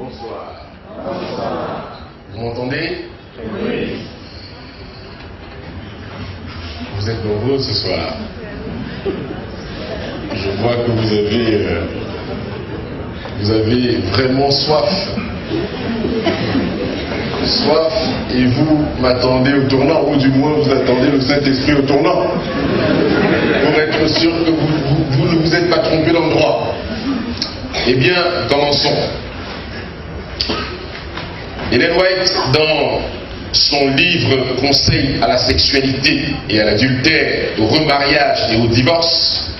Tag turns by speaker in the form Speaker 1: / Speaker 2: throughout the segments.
Speaker 1: Bonsoir.
Speaker 2: Bonsoir.
Speaker 1: Vous m'entendez?
Speaker 2: Oui.
Speaker 1: Vous êtes nombreux ce soir. Je vois que vous avez vraiment soif. Soif, et vous m'attendez au tournant, ou du moins vous attendez le Saint-Esprit au tournant, pour être sûr que vous ne vous êtes pas trompé d'endroit. Eh bien, commençons. Ellen White, dans son livre Conseil à la sexualité et à l'adultère, au remariage et au divorce,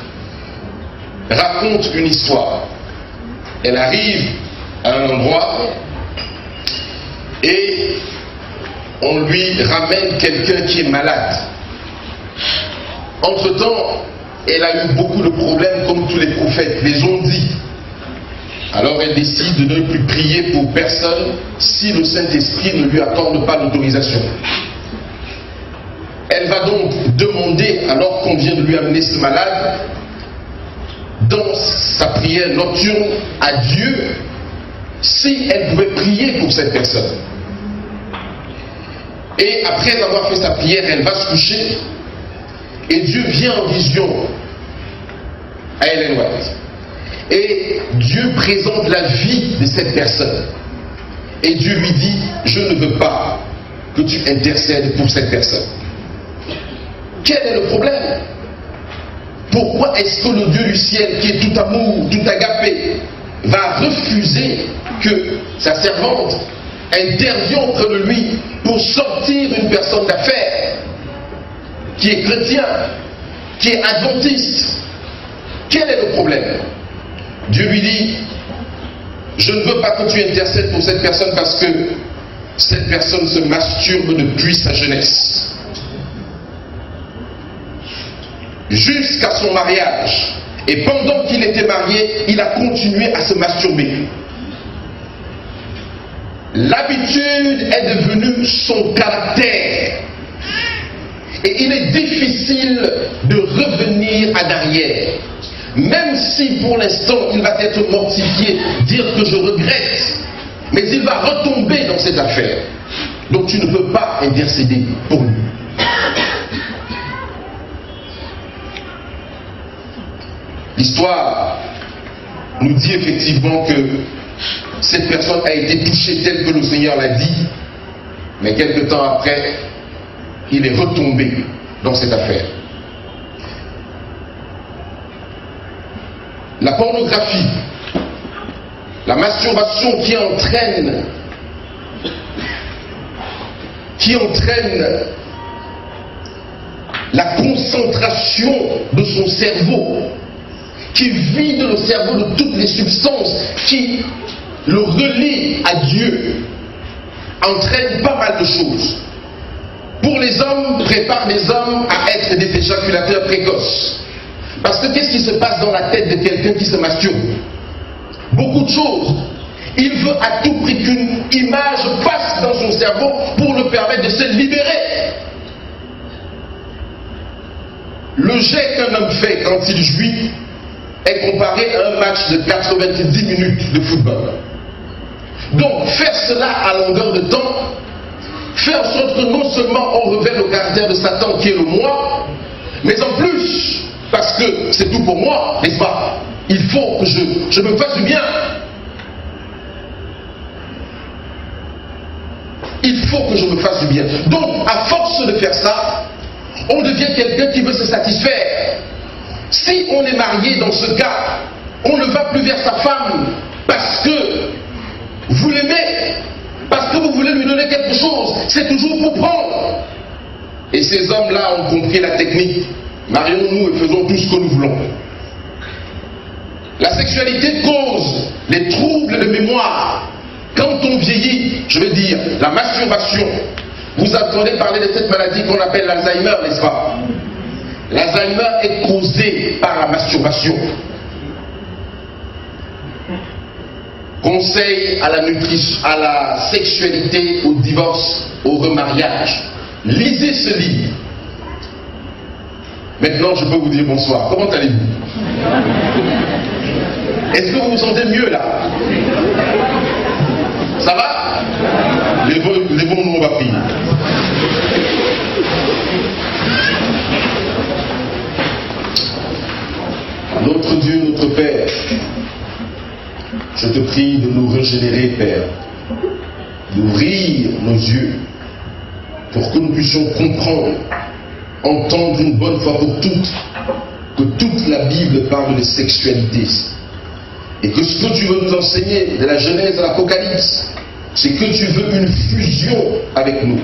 Speaker 1: raconte une histoire. Elle arrive à un endroit et on lui ramène quelqu'un qui est malade. Entre-temps, elle a eu beaucoup de problèmes comme tous les prophètes les ont dit. Alors elle décide de ne plus prier pour personne si le Saint-Esprit ne lui accorde pas l'autorisation. Elle va donc demander, alors qu'on vient de lui amener ce malade, dans sa prière nocturne à Dieu, si elle pouvait prier pour cette personne. Et après avoir fait sa prière, elle va se coucher et Dieu vient en vision à Ellen White. Et Dieu présente la vie de cette personne. Et Dieu lui dit, je ne veux pas que tu intercèdes pour cette personne. Quel est le problème? Pourquoi est-ce que le Dieu du ciel, qui est tout amour, tout agapé, va refuser que sa servante intervienne auprès de lui pour sortir une personne d'affaires qui est chrétien, qui est adventiste? Quel est le problème? Dieu lui dit, je ne veux pas que tu intercèdes pour cette personne parce que cette personne se masturbe depuis sa jeunesse. Jusqu'à son mariage. Et pendant qu'il était marié, il a continué à se masturber. L'habitude est devenue son caractère. Et il est difficile de revenir en arrière. Même si pour l'instant il va être mortifié, dire que je regrette, mais il va retomber dans cette affaire. Donc tu ne peux pas intercéder pour lui. L'histoire nous dit effectivement que cette personne a été touchée tel que le Seigneur l'a dit, mais quelque temps après, il est retombé dans cette affaire. La pornographie, la masturbation qui entraîne la concentration de son cerveau, qui vide le cerveau de toutes les substances qui le relient à Dieu, entraîne pas mal de choses. Pour les hommes, prépare les hommes à être des éjaculateurs précoces. Parce que qu'est-ce qui se passe dans la tête de quelqu'un qui se masturbe? Beaucoup de choses. Il veut à tout prix qu'une image passe dans son cerveau pour le permettre de se libérer. Le jet qu'un homme fait quand il jouit est comparé à un match de 90 minutes de football. Donc faire cela à longueur de temps, faire en sorte que non seulement on révèle le caractère de Satan qui est le moi, mais en plus, parce que c'est tout pour moi, n'est-ce pas? Il faut que je me fasse du bien. Il faut que je me fasse du bien. Donc, à force de faire ça, on devient quelqu'un qui veut se satisfaire. Si on est marié dans ce cas, on ne va plus vers sa femme parce que vous l'aimez, parce que vous voulez lui donner quelque chose. C'est toujours pour prendre. Et ces hommes-là ont compris la technique. Marions-nous et faisons tout ce que nous voulons. La sexualité cause les troubles de mémoire. Quand on vieillit, je veux dire, la masturbation. Vous entendez parler de cette maladie qu'on appelle l'Alzheimer, n'est-ce pas? L'Alzheimer est causé par la masturbation. Conseil à la nutrition, à la sexualité, au divorce, au remariage. Lisez ce livre. Maintenant, je peux vous dire bonsoir. Comment allez-vous? Est-ce que vous vous sentez mieux là? Ça va? Levons-nous, on va prier. Notre Dieu, notre Père, je te prie de nous régénérer, Père, d'ouvrir nos yeux pour que nous puissions comprendre, entendre une bonne fois pour toutes, que toute la Bible parle de sexualité. Et que ce que tu veux nous enseigner, de la Genèse à l'Apocalypse, c'est que tu veux une fusion avec nous.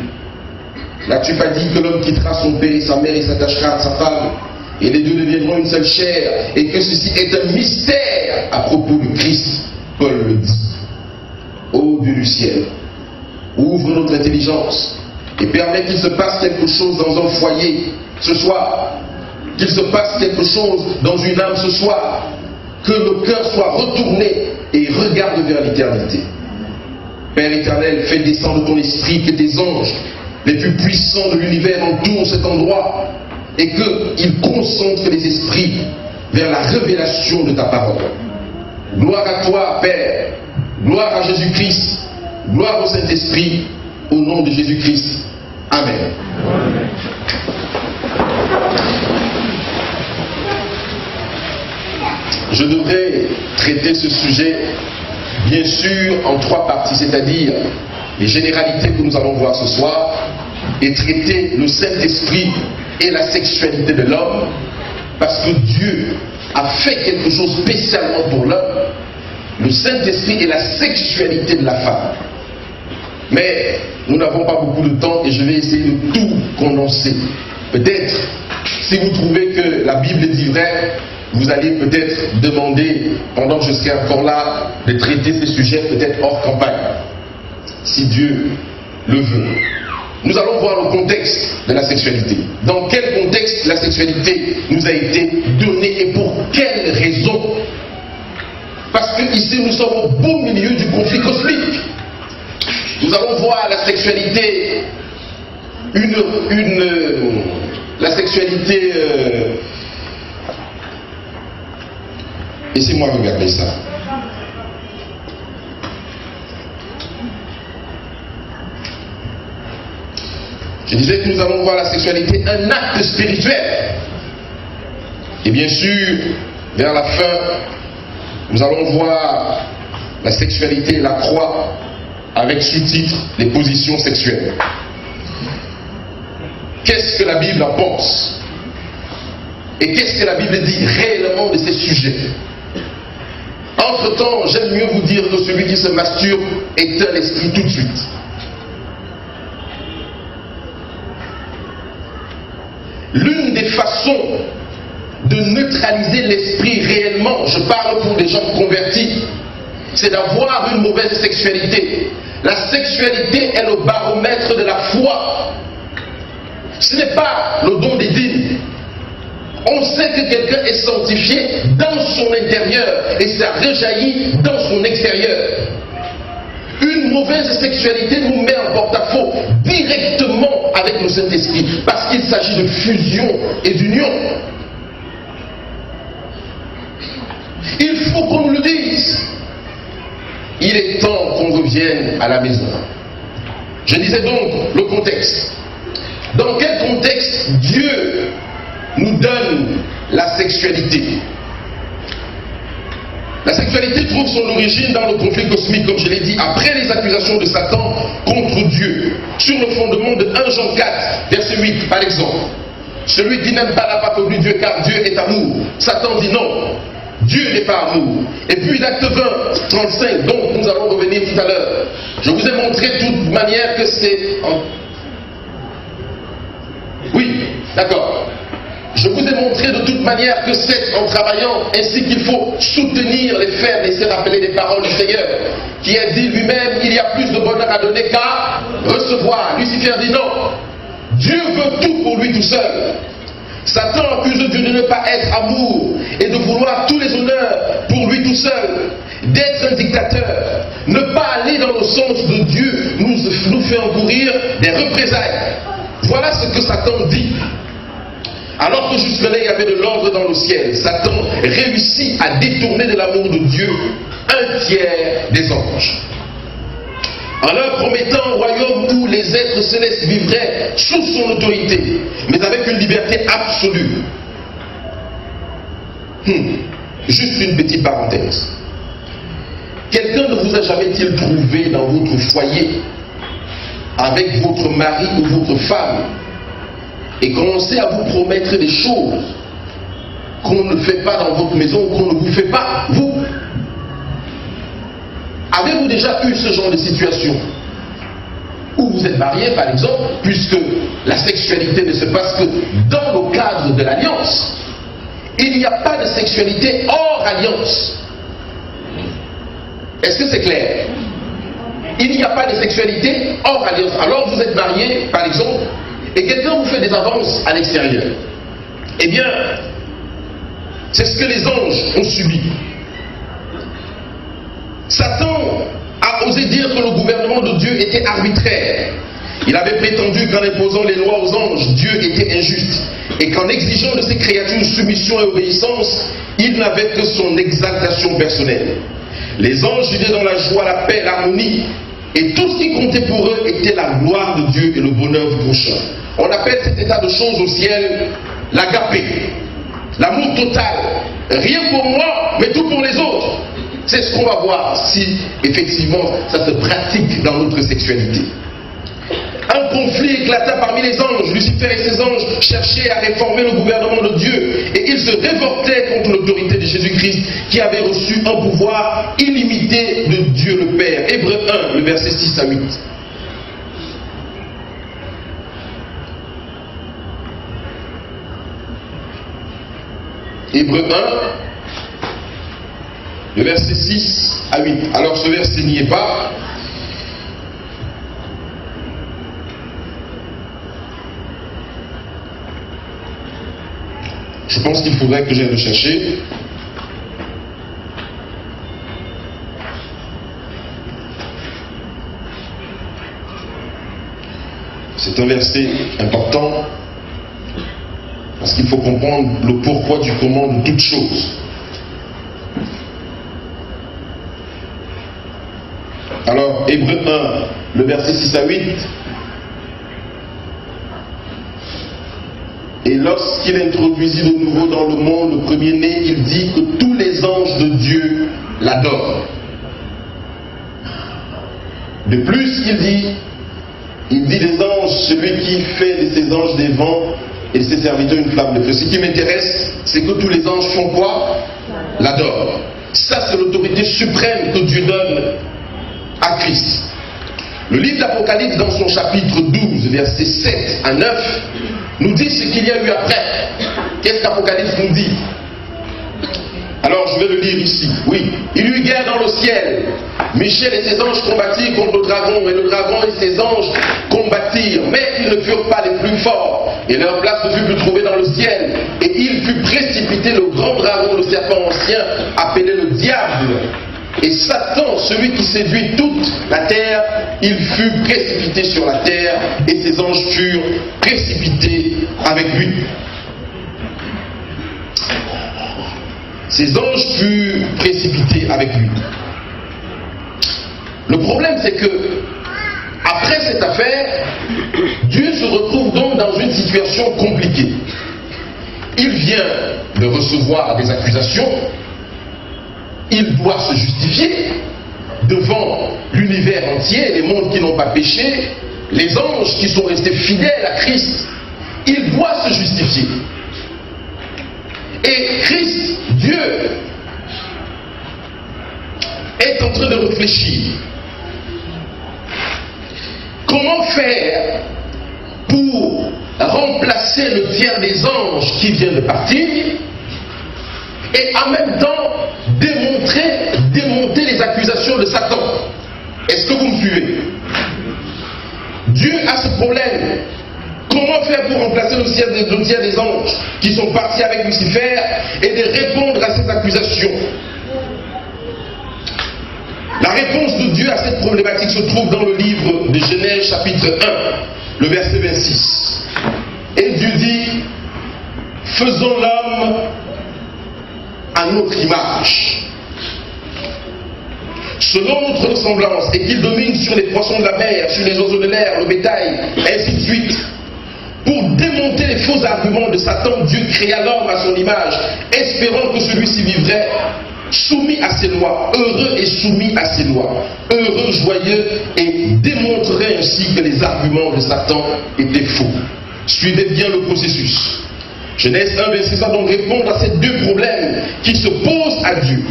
Speaker 1: Là, tu pas dit que l'homme quittera son père et sa mère et s'attachera à sa femme, et les deux deviendront une seule chair, et que ceci est un mystère à propos de Christ. Paul le dit. Ô Dieu du ciel, ouvre notre intelligence et permets qu'il se passe quelque chose dans un foyer ce soir, qu'il se passe quelque chose dans une âme ce soir, que nos cœurs soient retournés et regardent vers l'éternité. Père éternel, fais descendre ton esprit, que tes anges les plus puissants de l'univers entourent cet endroit et qu'ils concentrent les esprits vers la révélation de ta parole. Gloire à toi, Père, gloire à Jésus-Christ, gloire au Saint-Esprit, au nom de Jésus-Christ. Amen. Je devrais traiter ce sujet, bien sûr, en 3 parties, c'est-à-dire les généralités que nous allons voir ce soir, et traiter le Saint-Esprit et la sexualité de l'homme, parce que Dieu a fait quelque chose spécialement pour l'homme, le Saint-Esprit et la sexualité de la femme. Mais nous n'avons pas beaucoup de temps et je vais essayer de tout condenser. Peut-être, si vous trouvez que la Bible dit vrai, vous allez peut-être demander, pendant que je serai encore là, de traiter ces sujets peut-être hors campagne, si Dieu le veut. Nous allons voir le contexte de la sexualité. Dans quel contexte la sexualité nous a été donnée et pour quelles raisons? Parce que ici nous sommes au beau milieu du conflit cosmique. Nous allons voir la sexualité, la sexualité. Laissez-moi regarder ça. Je disais que nous allons voir la sexualité, un acte spirituel. Et bien sûr, vers la fin, nous allons voir la sexualité et la croix avec sous-titre les positions sexuelles. Qu'est-ce que la Bible en pense? Et qu'est-ce que la Bible dit réellement de ces sujets? Entre-temps, j'aime mieux vous dire que celui qui se masturbe éteint l'esprit tout de suite. L'une des façons de neutraliser l'esprit réellement, je parle pour des gens convertis, c'est d'avoir une mauvaise sexualité. La sexualité est le baromètre de la foi. Ce n'est pas le don des dîmes. On sait que quelqu'un est sanctifié dans son intérieur et ça rejaillit dans son extérieur. Une mauvaise sexualité nous met en porte-à-faux directement avec le Saint-Esprit parce qu'il s'agit de fusion et d'union. Il faut qu'on nous le dise. Il est temps qu'on revienne à la maison. Je disais donc le contexte. Dans quel contexte Dieu nous donne la sexualité? La sexualité trouve son origine dans le conflit cosmique, comme je l'ai dit, après les accusations de Satan contre Dieu, sur le fondement de 1 Jean 4, verset 8, par exemple. Celui qui n'aime pas n'a pas connu Dieu, car Dieu est amour. Satan dit non, Dieu n'est pas amour. Et puis l'acte 20, 35, donc nous allons revenir tout à l'heure. Je vous ai montré de toute manière que c'est... Oui, d'accord. Je vous ai montré de toute manière que c'est en travaillant ainsi qu'il faut soutenir les frères, laisser rappeler les paroles du Seigneur, qui a dit lui-même qu'il y a plus de bonheur à donner qu'à recevoir. Lucifer dit non. Dieu veut tout pour lui tout seul. Satan accuse Dieu de ne pas être amour et de vouloir tous les honneurs pour lui tout seul, d'être un dictateur. Ne pas aller dans le sens de Dieu nous fait encourir des représailles. Voilà ce que Satan dit. Alors que jusque-là il y avait de l'ordre dans le ciel, Satan réussit à détourner de l'amour de Dieu 1/3 des anges. en leur promettant un royaume où les êtres célestes vivraient sous son autorité, mais avec une liberté absolue. Juste une petite parenthèse. Quelqu'un ne vous a jamais-il trouvé dans votre foyer avec votre mari ou votre femme et commencé à vous promettre des choses qu'on ne fait pas dans votre maison ou qu'on ne vous fait pas, vous? Avez-vous déjà eu ce genre de situation où vous êtes marié, par exemple, puisque la sexualité ne se passe que dans le cadre de l'alliance? Il n'y a pas de sexualité hors alliance. Est-ce que c'est clair? Il n'y a pas de sexualité hors alliance. Alors vous êtes marié, par exemple, et quelqu'un vous fait des avances à l'extérieur. Eh bien, c'est ce que les anges ont subi. Satan a osé dire que le gouvernement de Dieu était arbitraire. Il avait prétendu qu'en imposant les lois aux anges, Dieu était injuste. Et qu'en exigeant de ses créatures soumission et obéissance, il n'avait que son exaltation personnelle. Les anges vivaient dans la joie, la paix, l'harmonie. Et tout ce qui comptait pour eux était la gloire de Dieu et le bonheur du prochain. On appelle cet état de choses au ciel l'agapé. L'amour total. Rien pour moi, mais tout pour les autres. C'est ce qu'on va voir si effectivement ça se pratique dans notre sexualité. Un conflit éclata parmi les anges. Lucifer et ses anges cherchaient à réformer le gouvernement de Dieu et ils se révoltaient contre l'autorité de Jésus-Christ qui avait reçu un pouvoir illimité de Dieu le Père. Hébreux 1, le verset 6 à 8. Hébreux 1, le verset 6 à 8. Alors ce verset n'y est pas. Je pense qu'il faudrait que j'aille le chercher. C'est un verset important parce qu'il faut comprendre le pourquoi du comment de toutes choses. Alors, Hébreux 1, le verset 6 à 8. Et lorsqu'il introduisit de nouveau dans le monde le premier-né, il dit que tous les anges de Dieu l'adorent. De plus, il dit des anges, celui qui fait de ses anges des vents et de ses serviteurs une flamme de feu. Ce qui m'intéresse, c'est que tous les anges font quoi? L'adorent. Ça, c'est l'autorité suprême que Dieu donne à Christ. Le livre d'Apocalypse, dans son chapitre 12, versets 7 à 9, nous dit ce qu'il y a eu après. Qu'est-ce qu'Apocalypse nous dit? Alors je vais le lire ici. Oui. Il y eut guerre dans le ciel. Michel et ses anges combattirent contre le dragon, et le dragon et ses anges combattirent, mais ils ne furent pas les plus forts, et leur place ne fut plus trouvée dans le ciel. Et il fut précipité le grand dragon, le serpent ancien, appelé le diable. Et Satan, celui qui séduit toute la terre, il fut précipité sur la terre, et ses anges furent précipités avec lui. Ses anges furent précipités avec lui. Le problème, c'est que, après cette affaire, Dieu se retrouve donc dans une situation compliquée. Il vient de recevoir des accusations. Il doit se justifier devant l'univers entier, les mondes qui n'ont pas péché, les anges qui sont restés fidèles à Christ. Il doit se justifier. Et Christ, Dieu, est en train de réfléchir. Comment faire pour remplacer le tiers des anges qui vient de partir et en même temps démonter les accusations de Satan? Est-ce que vous me suivez? Dieu a ce problème. Comment faire pour remplacer le tiers des anges qui sont partis avec Lucifer et de répondre à ces accusations? La réponse de Dieu à cette problématique se trouve dans le livre de Genèse chapitre 1, le verset 26. Et Dieu dit, faisons l'homme à notre image, selon notre ressemblance, et qu'il domine sur les poissons de la mer, sur les oiseaux de l'air, le bétail, ainsi de suite. Pour démonter les faux arguments de Satan, Dieu créa l'homme à son image, espérant que celui-ci vivrait soumis à ses lois, heureux et soumis à ses lois, heureux, joyeux, et démontrerait ainsi que les arguments de Satan étaient faux. Suivez bien le processus. Genèse 1, verset 6 va donc répondre à ces deux problèmes qui se posent à Dieu.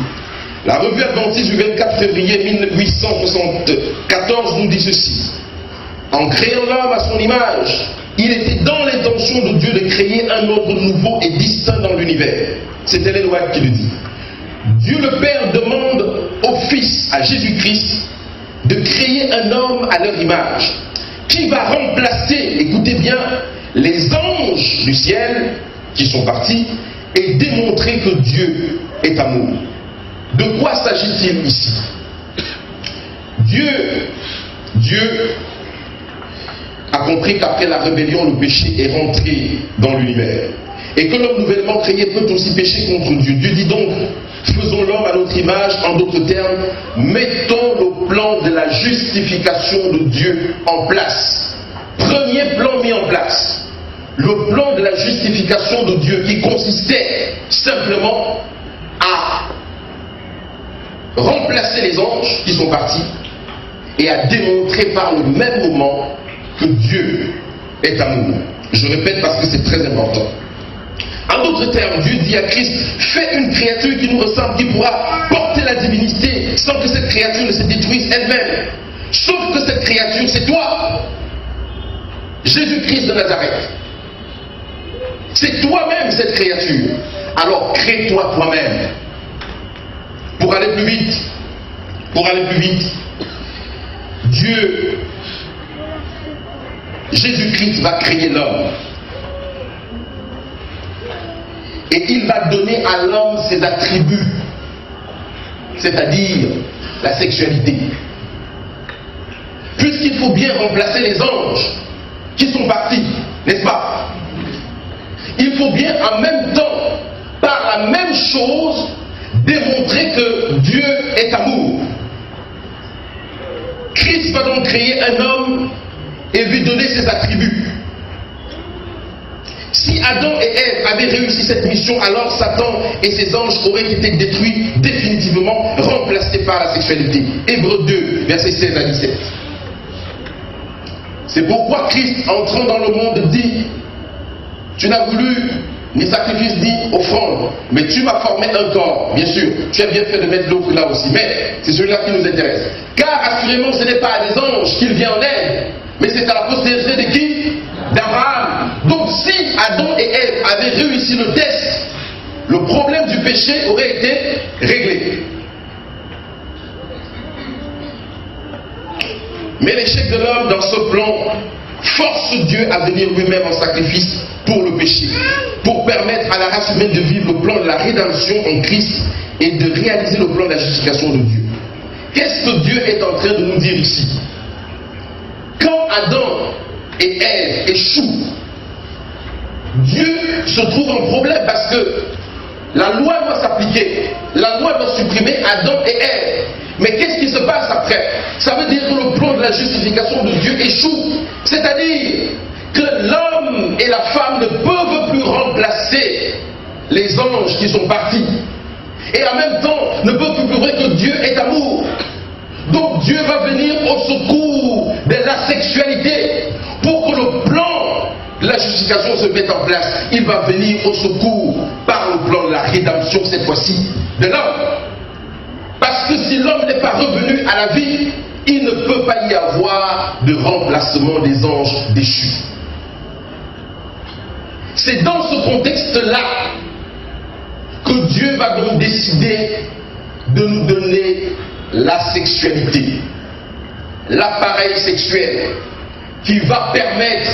Speaker 1: La revue adventiste du 24 février 1874 nous dit ceci. En créant l'homme à son image, il était dans l'intention de Dieu de créer un ordre nouveau et distinct dans l'univers. C'est Ellen White qui le dit. Dieu le Père demande au Fils, à Jésus-Christ, de créer un homme à leur image, qui va remplacer, écoutez bien, les anges du ciel qui sont partis et démontrer que Dieu est amour. De quoi s'agit-il ici? Dieu a compris qu'après la rébellion, le péché est rentré dans l'univers. Et que l'homme nouvellement créé peut aussi pécher contre Dieu. Dieu dit donc, faisons l'homme à notre image, en d'autres termes, mettons le plan de la justification de Dieu en place. Premier plan mis en place. Le plan de la justification de Dieu qui consistait simplement à remplacer les anges qui sont partis et à démontrer par le même moment que Dieu est amour. Je répète parce que c'est très important. En d'autres termes, Dieu dit à Christ, fais une créature qui nous ressemble, qui pourra porter la divinité sans que cette créature ne se détruise elle-même. Sauf que cette créature, c'est toi, Jésus-Christ de Nazareth. C'est toi-même cette créature. Alors crée-toi toi-même. Pour aller plus vite, Dieu, Jésus-Christ va créer l'homme. Et il va donner à l'homme ses attributs, c'est-à-dire la sexualité. Puisqu'il faut bien remplacer les anges qui sont partis, n'est-ce pas? Il faut bien en même temps, par la même chose, démontrer que Dieu est amour. Christ va donc créer un homme et lui donner ses attributs. Si Adam et Ève avaient réussi cette mission, alors Satan et ses anges auraient été détruits définitivement, remplacés par la sexualité. Hébreux 2, versets 16 à 17. C'est pourquoi Christ, entrant dans le monde, dit, tu n'as voulu ni sacrifice ni offrande, mais tu m'as formé un corps. Bien sûr, tu as bien fait de mettre l'autre là aussi, mais c'est celui-là qui nous intéresse. Car assurément, ce n'est pas à des anges qu'il vient en aide, mais c'est à la postérité de qui? D'Abraham. Donc si Adam et Ève avaient réussi le test, le problème du péché aurait été réglé. Mais l'échec de l'homme dans ce plan force Dieu à venir lui-même en sacrifice pour le péché, pour permettre à la race humaine de vivre le plan de la rédemption en Christ et de réaliser le plan de la justification de Dieu. Qu'est-ce que Dieu est en train de nous dire ici? Quand Adam et Ève échouent, Dieu se trouve en problème parce que la loi doit s'appliquer, la loi doit supprimer Adam et Ève. Mais qu'est-ce qui se passe après? Ça veut dire que le plan de la justification de Dieu échoue. C'est-à-dire que l'homme et la femme ne peuvent plus remplacer les anges qui sont partis. Et en même temps, ne peuvent plus prouver que Dieu est amour. Donc Dieu va venir au secours de la sexualité pour que le plan de la justification se mette en place. Il va venir au secours par le plan de la rédemption, cette fois-ci, de l'homme. Parce que si l'homme n'est pas revenu à la vie, il ne peut pas y avoir de remplacement des anges déchus. C'est dans ce contexte-là que Dieu va donc décider de nous donner la sexualité, l'appareil sexuel qui va permettre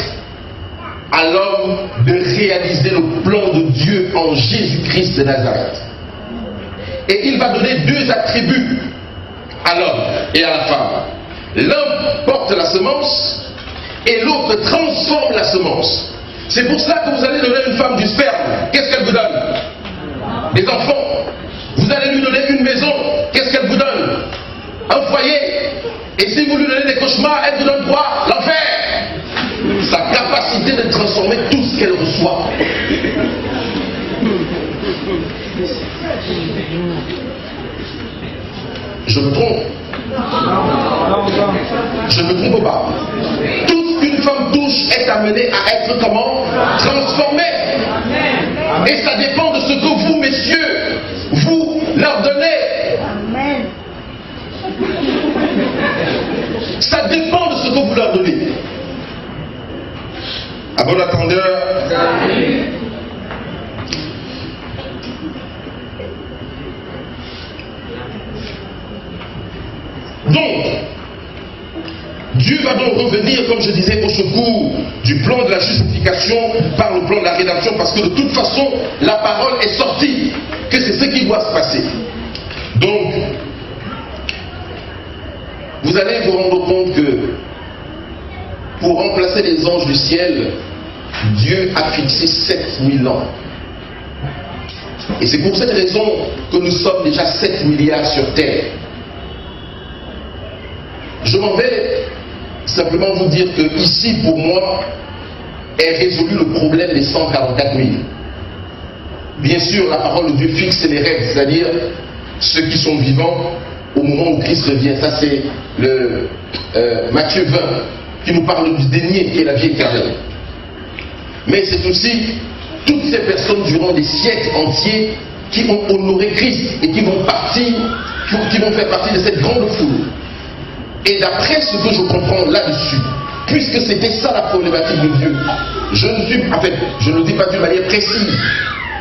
Speaker 1: à l'homme de réaliser le plan de Dieu en Jésus-Christ de Nazareth. Et il va donner deux attributs à l'homme et à la femme. L'un porte la semence et l'autre transforme la semence. C'est pour ça que vous allez donner une femme du sperme. Qu'est-ce qu'elle vous donne? Des enfants. Vous allez lui donner une maison. Qu'est-ce qu'elle vous donne? Un Et si vous lui donnez des cauchemars, elle vous donne quoi? L'enfer. Sa capacité de transformer tout ce qu'elle reçoit. Je me trompe? Je ne me trompe pas. Tout ce qu'une femme touche est amenée à être comment? Transformée. Et ça dépend de ce que vous, messieurs, vous leur donnez. Ça dépend de ce que vous leur donnez. À bon attendeur. Donc, Dieu va donc revenir, comme je disais, au secours du plan de la justification par le plan de la rédemption, parce que de toute façon, la parole est sortie, que c'est ce qui doit se passer. Donc, vous allez vous rendre compte que pour remplacer les anges du ciel, Dieu a fixé 7000 ans. Et c'est pour cette raison que nous sommes déjà 7 milliards sur Terre. Je m'en vais simplement vous dire que ici, pour moi, est résolu le problème des 144 000. Bien sûr, la parole de Dieu fixe les règles, c'est-à-dire ceux qui sont vivants au moment où Christ revient. Ça, c'est le Matthieu 20, qui nous parle du dernier, qui est la vie éternelle. Mais c'est aussi toutes ces personnes durant des siècles entiers qui ont honoré Christ et qui vont faire partie de cette grande foule. Et d'après ce que je comprends là-dessus, puisque c'était ça la problématique de Dieu, je ne le dis pas d'une manière précise,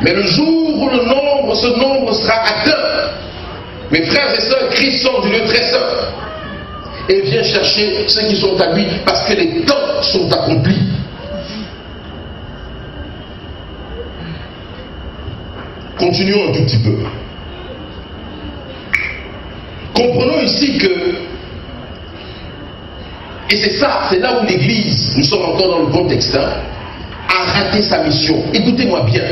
Speaker 1: mais le jour où ce nombre sera atteint, mes frères et sœurs, Christ sort du lieu très saint et vient chercher ceux qui sont à lui, parce que les temps sont accomplis. Continuons un tout petit peu. Comprenons ici que, et c'est ça, c'est là où l'Église, nous sommes encore dans le contexte, a raté sa mission. Écoutez-moi bien.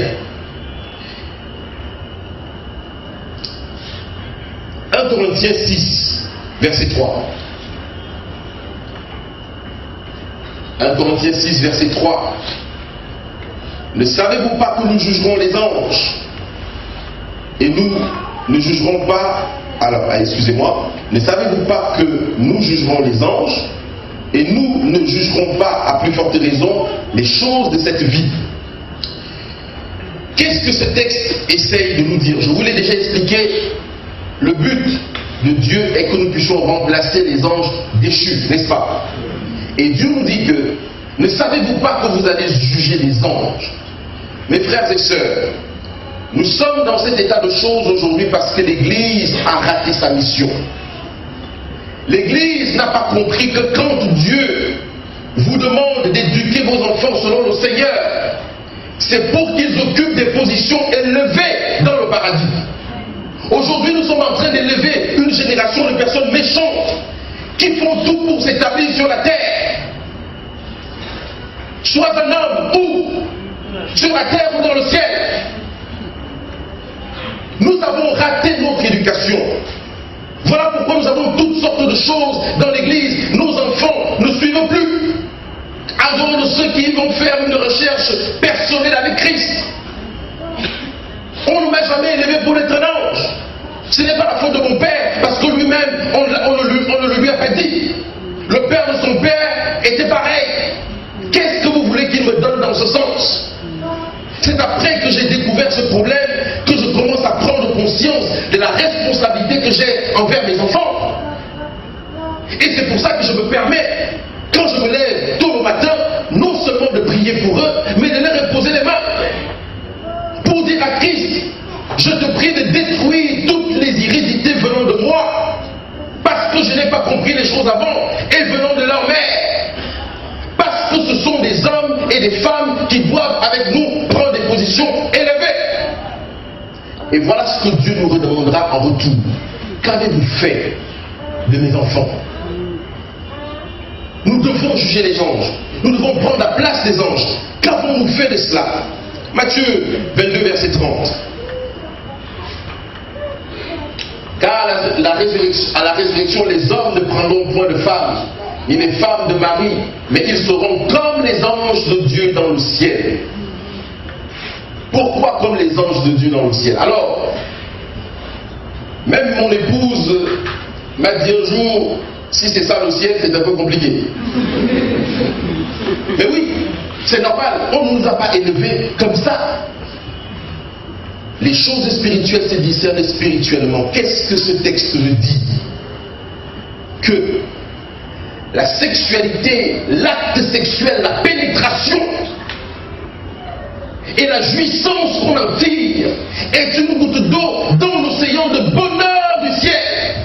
Speaker 1: 1 Corinthiens 6, verset 3. 1 Corinthiens 6, verset 3. Ne savez-vous pas que nous jugerons les anges? Et nous ne jugerons pas, excusez-moi, ne savez-vous pas que nous jugerons les anges et nous ne jugerons pas, à plus forte raison, les choses de cette vie? Qu'est-ce que ce texte essaye de nous dire? Je vous l'ai déjà expliqué, le but de Dieu est que nous puissions remplacer les anges déchus, n'est-ce pas? Et Dieu nous dit que, ne savez-vous pas que vous allez juger les anges? Mes frères et sœurs, nous sommes dans cet état de choses aujourd'hui parce que l'Église a raté sa mission. L'Église n'a pas compris que quand Dieu vous demande d'éduquer vos enfants selon le Seigneur, c'est pour qu'ils occupent des positions élevées dans le paradis. Aujourd'hui, nous sommes en train d'élever une génération de personnes méchantes qui font tout pour s'établir sur la terre. Soit un homme ou sur la terre ou dans le ciel. Nous avons raté notre éducation. Voilà pourquoi nous avons toutes sortes de choses dans l'église. Nos enfants ne suivent plus. En dehors de ceux qui vont faire une recherche personnelle avec Christ. On ne m'a jamais élevé pour être un ange. Ce n'est pas la faute de mon père, parce que lui-même, on ne le lui a pas dit. Le père de son père était pareil. Qu'est-ce que vous voulez qu'il me donne dans ce sens? C'est après que j'ai découvert ce problème que je commence à prendre conscience de la responsabilité que j'ai envers mes enfants. Et c'est pour ça que je me permets, quand je me lève tôt le matin, non seulement de prier pour eux, mais de leur imposer les mains. Pour dire à Christ, je te prie de détruire toutes les irrédités venant de moi, parce que je n'ai pas compris les choses avant, et venant de leur mère. Parce que ce sont des hommes et des femmes qui doivent avec nous prendre des positions élevées. Et voilà ce que Dieu nous redemandera en retour. Qu'avez-vous fait de mes enfants? Nous devons juger les anges. Nous devons prendre la place des anges. Qu'avons-nous fait de cela? Matthieu 22, verset 30. Car à la résurrection, les hommes ne prendront point de femmes, ni les femmes de mari, mais ils seront comme les anges de Dieu dans le ciel. Pourquoi comme les anges de Dieu dans le ciel? Alors, même mon épouse m'a dit un jour, si c'est ça le ciel, c'est un peu compliqué. Mais oui, c'est normal, on ne nous a pas élevés comme ça. Les choses spirituelles se discernent spirituellement. Qu'est-ce que ce texte nous dit? Que la sexualité, l'acte sexuel, la pénétration et la jouissance qu'on en tire est une goutte d'eau dans l'océan de bonheur du ciel.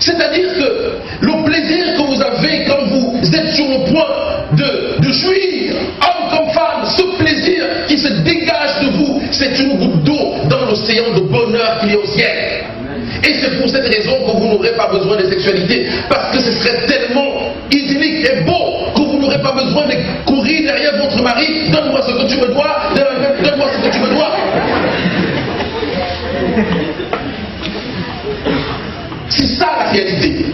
Speaker 1: C'est-à-dire que le plaisir que vous avez quand vous êtes sur le point de jouir, homme comme femme, ce plaisir qui se dégage de vous, c'est une goutte d'eau dans l'océan de bonheur qu'il y a au ciel. Et c'est pour cette raison que vous n'aurez pas besoin de sexualité, parce que ce serait tellement idyllique et beau que vous n'aurez pas besoin de courir derrière votre mari. Donne-moi ce que tu me dois, donne-moi ce que tu me dois. C'est ça la réalité.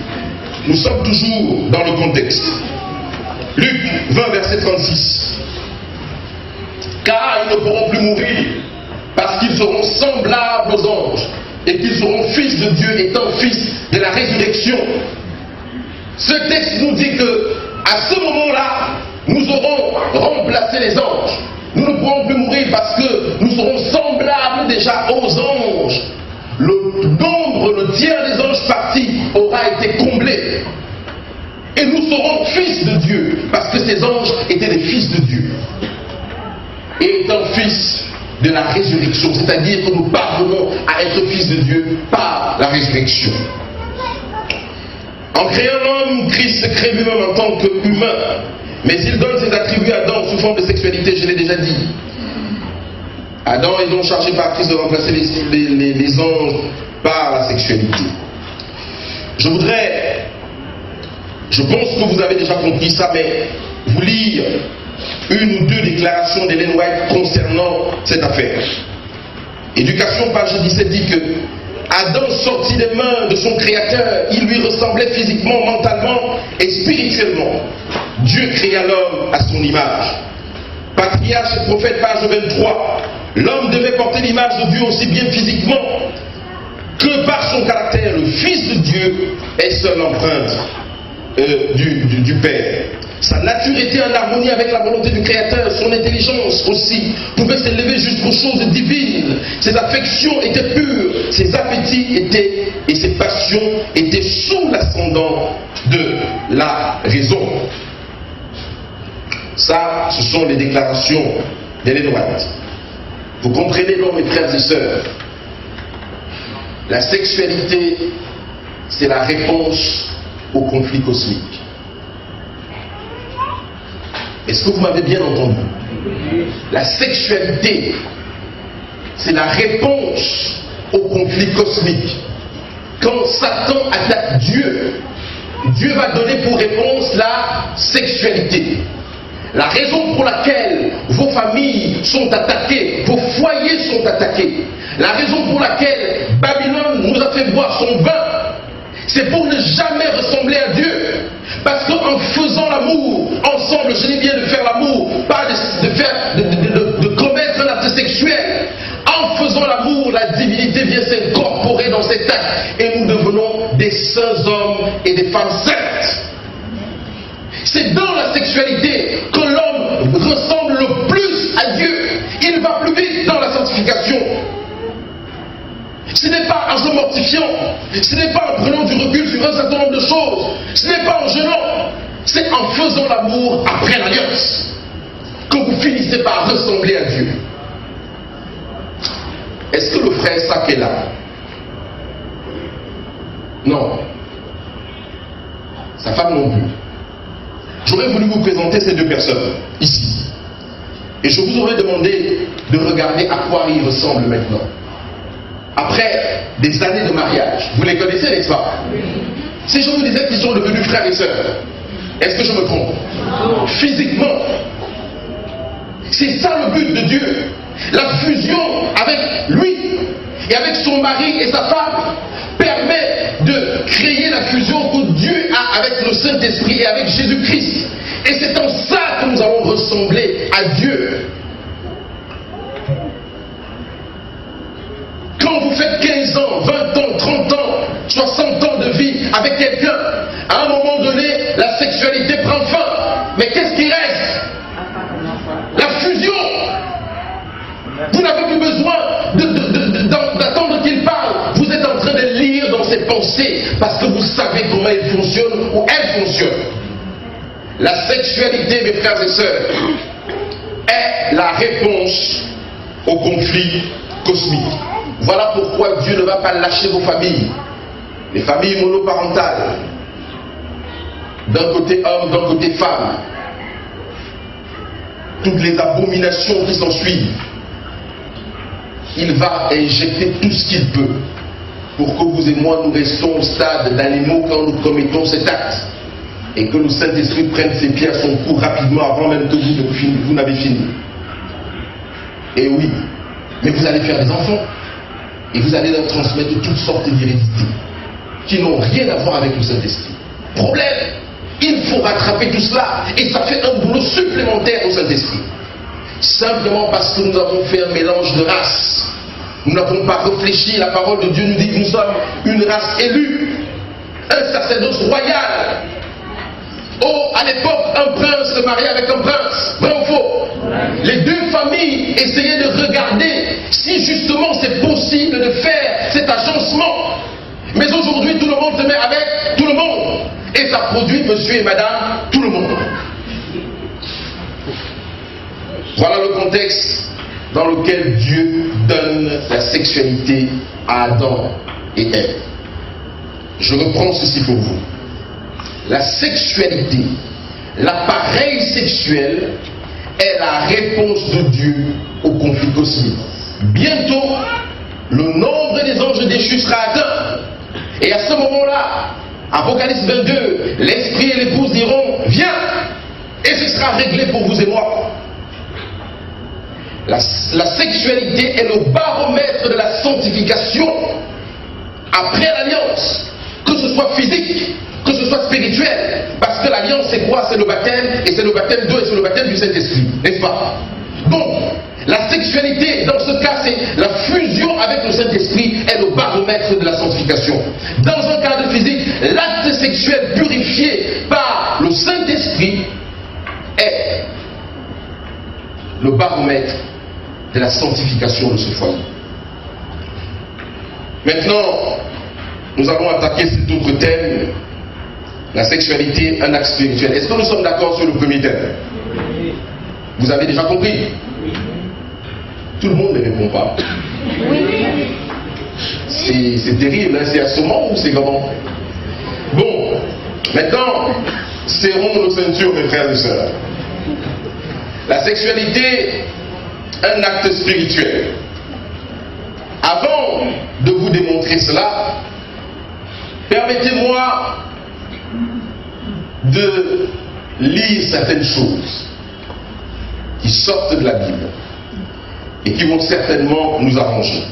Speaker 1: Nous sommes toujours dans le contexte. Luc 20, verset 36. Car ils ne pourront plus mourir, parce qu'ils seront semblables aux anges, et qu'ils seront fils de Dieu, étant fils de la résurrection. Ce texte nous dit que, à ce moment-là, nous aurons remplacé les anges. Nous ne pourrons plus mourir parce que nous serons semblables déjà aux anges. Le nombre, le tiers des anges partis aura été comblé. Et nous serons fils de Dieu, parce que ces anges étaient des fils de Dieu. Et étant fils de la résurrection, c'est-à-dire que nous parvenons à être fils de Dieu par la résurrection. En créant l'homme, Christ se crée lui-même en tant qu'humain, mais il donne ses attributs à Adam sous forme de sexualité, je l'ai déjà dit. Adam est donc chargé par Christ de remplacer les anges par la sexualité. Je pense que vous avez déjà compris ça, mais vous lire une ou deux déclarations d'Ellen White concernant cette affaire. Éducation, page 17, dit que Adam sortit des mains de son Créateur, il lui ressemblait physiquement, mentalement et spirituellement. Dieu créa l'homme à son image. Patriarche et prophète, page 23. L'homme devait porter l'image de Dieu aussi bien physiquement que par son caractère. Le Fils de Dieu est seule empreinte du Père. Sa nature était en harmonie avec la volonté du Créateur. Son intelligence aussi pouvait s'élever jusqu'aux choses divines. Ses affections étaient pures. Ses appétits et ses passions étaient sous l'ascendant de la raison. Ça, ce sont les déclarations d'Ellen White. Vous comprenez donc, mes frères et sœurs, la sexualité, c'est la réponse au conflit cosmique. Est-ce que vous m'avez bien entendu? La sexualité, c'est la réponse au conflit cosmique. Quand Satan attaque Dieu, Dieu va donner pour réponse la sexualité. La raison pour laquelle vos familles sont attaquées, vos foyers sont attaqués, la raison pour laquelle Babylone nous a fait boire son vin, c'est pour ne jamais ressembler à Dieu. Parce qu'en faisant l'amour ensemble, je dis bien de faire l'amour, pas de commettre un acte sexuel. En faisant l'amour, la divinité vient s'incorporer dans cet acte et nous devenons des saints hommes et des femmes saintes. C'est dans la sexualité que l'homme ressemble le plus à Dieu. Il va plus vite dans la sanctification. Ce n'est pas en se mortifiant, ce n'est pas en prenant du recul sur un certain nombre de choses, ce n'est pas en jeûnant, c'est en faisant l'amour après l'alliance que vous finissez par ressembler à Dieu. Est-ce que le frère Sac est là? Non. Sa femme non plus. J'aurais voulu vous présenter ces deux personnes, ici. Et je vous aurais demandé de regarder à quoi ils ressemblent maintenant. Après des années de mariage. Vous les connaissez, n'est-ce pas? Si je vous disais qu'ils sont devenus frères et sœurs, est-ce que je me trompe? Physiquement. C'est ça le but de Dieu. La fusion avec lui. et avec son mari et sa femme permet de créer la fusion que Dieu a avec le Saint-Esprit et avec Jésus-Christ. Et c'est en ça que nous allons ressembler à Dieu. Quand vous faites 15 ans, 20 ans, 30 ans, 60 ans de vie avec quelqu'un, à un moment donné, la sexualité prend fin. Mais qu'est-ce qui reste? La fusion. Vous n'avez plus besoin d'attendre qu'il parle. Vous êtes en train de lire dans ses pensées parce que vous savez comment il fonctionne ou elle fonctionne. La sexualité, mes frères et sœurs, est la réponse au conflit cosmique. Voilà pourquoi Dieu ne va pas lâcher vos familles. Les familles monoparentales. D'un côté homme, d'un côté femme. Toutes les abominations qui s'en suivent. Il va injecter tout ce qu'il peut pour que vous et moi nous restions au stade d'animaux quand nous commettons cet acte. Et que le Saint-Esprit prenne ses pieds à son cou rapidement avant même que vous n'avez fini. Et oui, mais vous allez faire des enfants. Et vous allez leur transmettre toutes sortes d'hérédités qui n'ont rien à voir avec le Saint-Esprit. Problème, il faut rattraper tout cela. Et ça fait un boulot supplémentaire au Saint-Esprit. Simplement parce que nous avons fait un mélange de races. Nous n'avons pas réfléchi. La parole de Dieu nous dit que nous sommes une race élue. Un sacerdoce royal. Oh, à l'époque, un prince se mariait avec un prince. Vrai ou faux? Les deux familles essayaient de regarder si justement c'est possible de faire cet agencement. Mais aujourd'hui, tout le monde se met avec tout le monde. Et ça produit monsieur et madame, tout le monde. Voilà le contexte dans lequel Dieu donne la sexualité à Adam et Ève. Je reprends ceci pour vous. La sexualité, l'appareil sexuel est la réponse de Dieu au conflit cosmique. Bientôt, le nombre des anges déchus sera atteint. Et à ce moment-là, Apocalypse 22, l'esprit et l'épouse diront, viens, et ce sera réglé pour vous et moi. La sexualité est le baromètre de la sanctification après l'alliance, que ce soit physique, que ce soit spirituel, parce que l'alliance c'est quoi? C'est le baptême, et c'est le baptême d'eau, et c'est le baptême du Saint-Esprit, n'est-ce pas? Donc, la sexualité, dans ce cas, c'est la fusion avec le Saint-Esprit est le baromètre de la sanctification. Dans un cadre physique, l'acte sexuel purifié par le Saint-Esprit est le baromètre de la sanctification de ce foyer. Maintenant, nous allons attaquer cet autre thème, la sexualité, un acte spirituel. Est-ce que nous sommes d'accord sur le premier thème? Vous avez déjà compris? Tout le monde ne répond pas. C'est terrible, hein? C'est assommant ou c'est comment? Bon, maintenant, serrons nos ceintures, mes frères et sœurs. La sexualité, un acte spirituel. Avant de vous démontrer cela, permettez-moi de lire certaines choses qui sortent de la Bible et qui vont certainement nous arranger.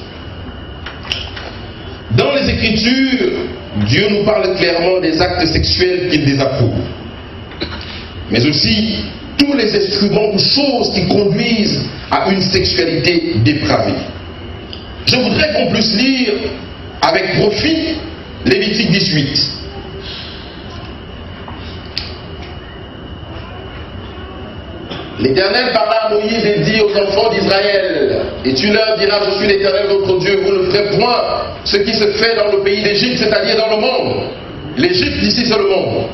Speaker 1: Dans les Écritures, Dieu nous parle clairement des actes sexuels qu'il désapprouve, mais aussi tous les instruments ou choses qui conduisent à une sexualité dépravée. Je voudrais qu'on puisse lire avec profit Lévitique 18. L'Éternel parla à Moïse et dit aux enfants d'Israël, et tu leur diras, je suis l'Éternel votre Dieu, vous ne ferez point ce qui se fait dans le pays d'Égypte, c'est-à-dire dans le monde. L'Égypte ici c'est le monde,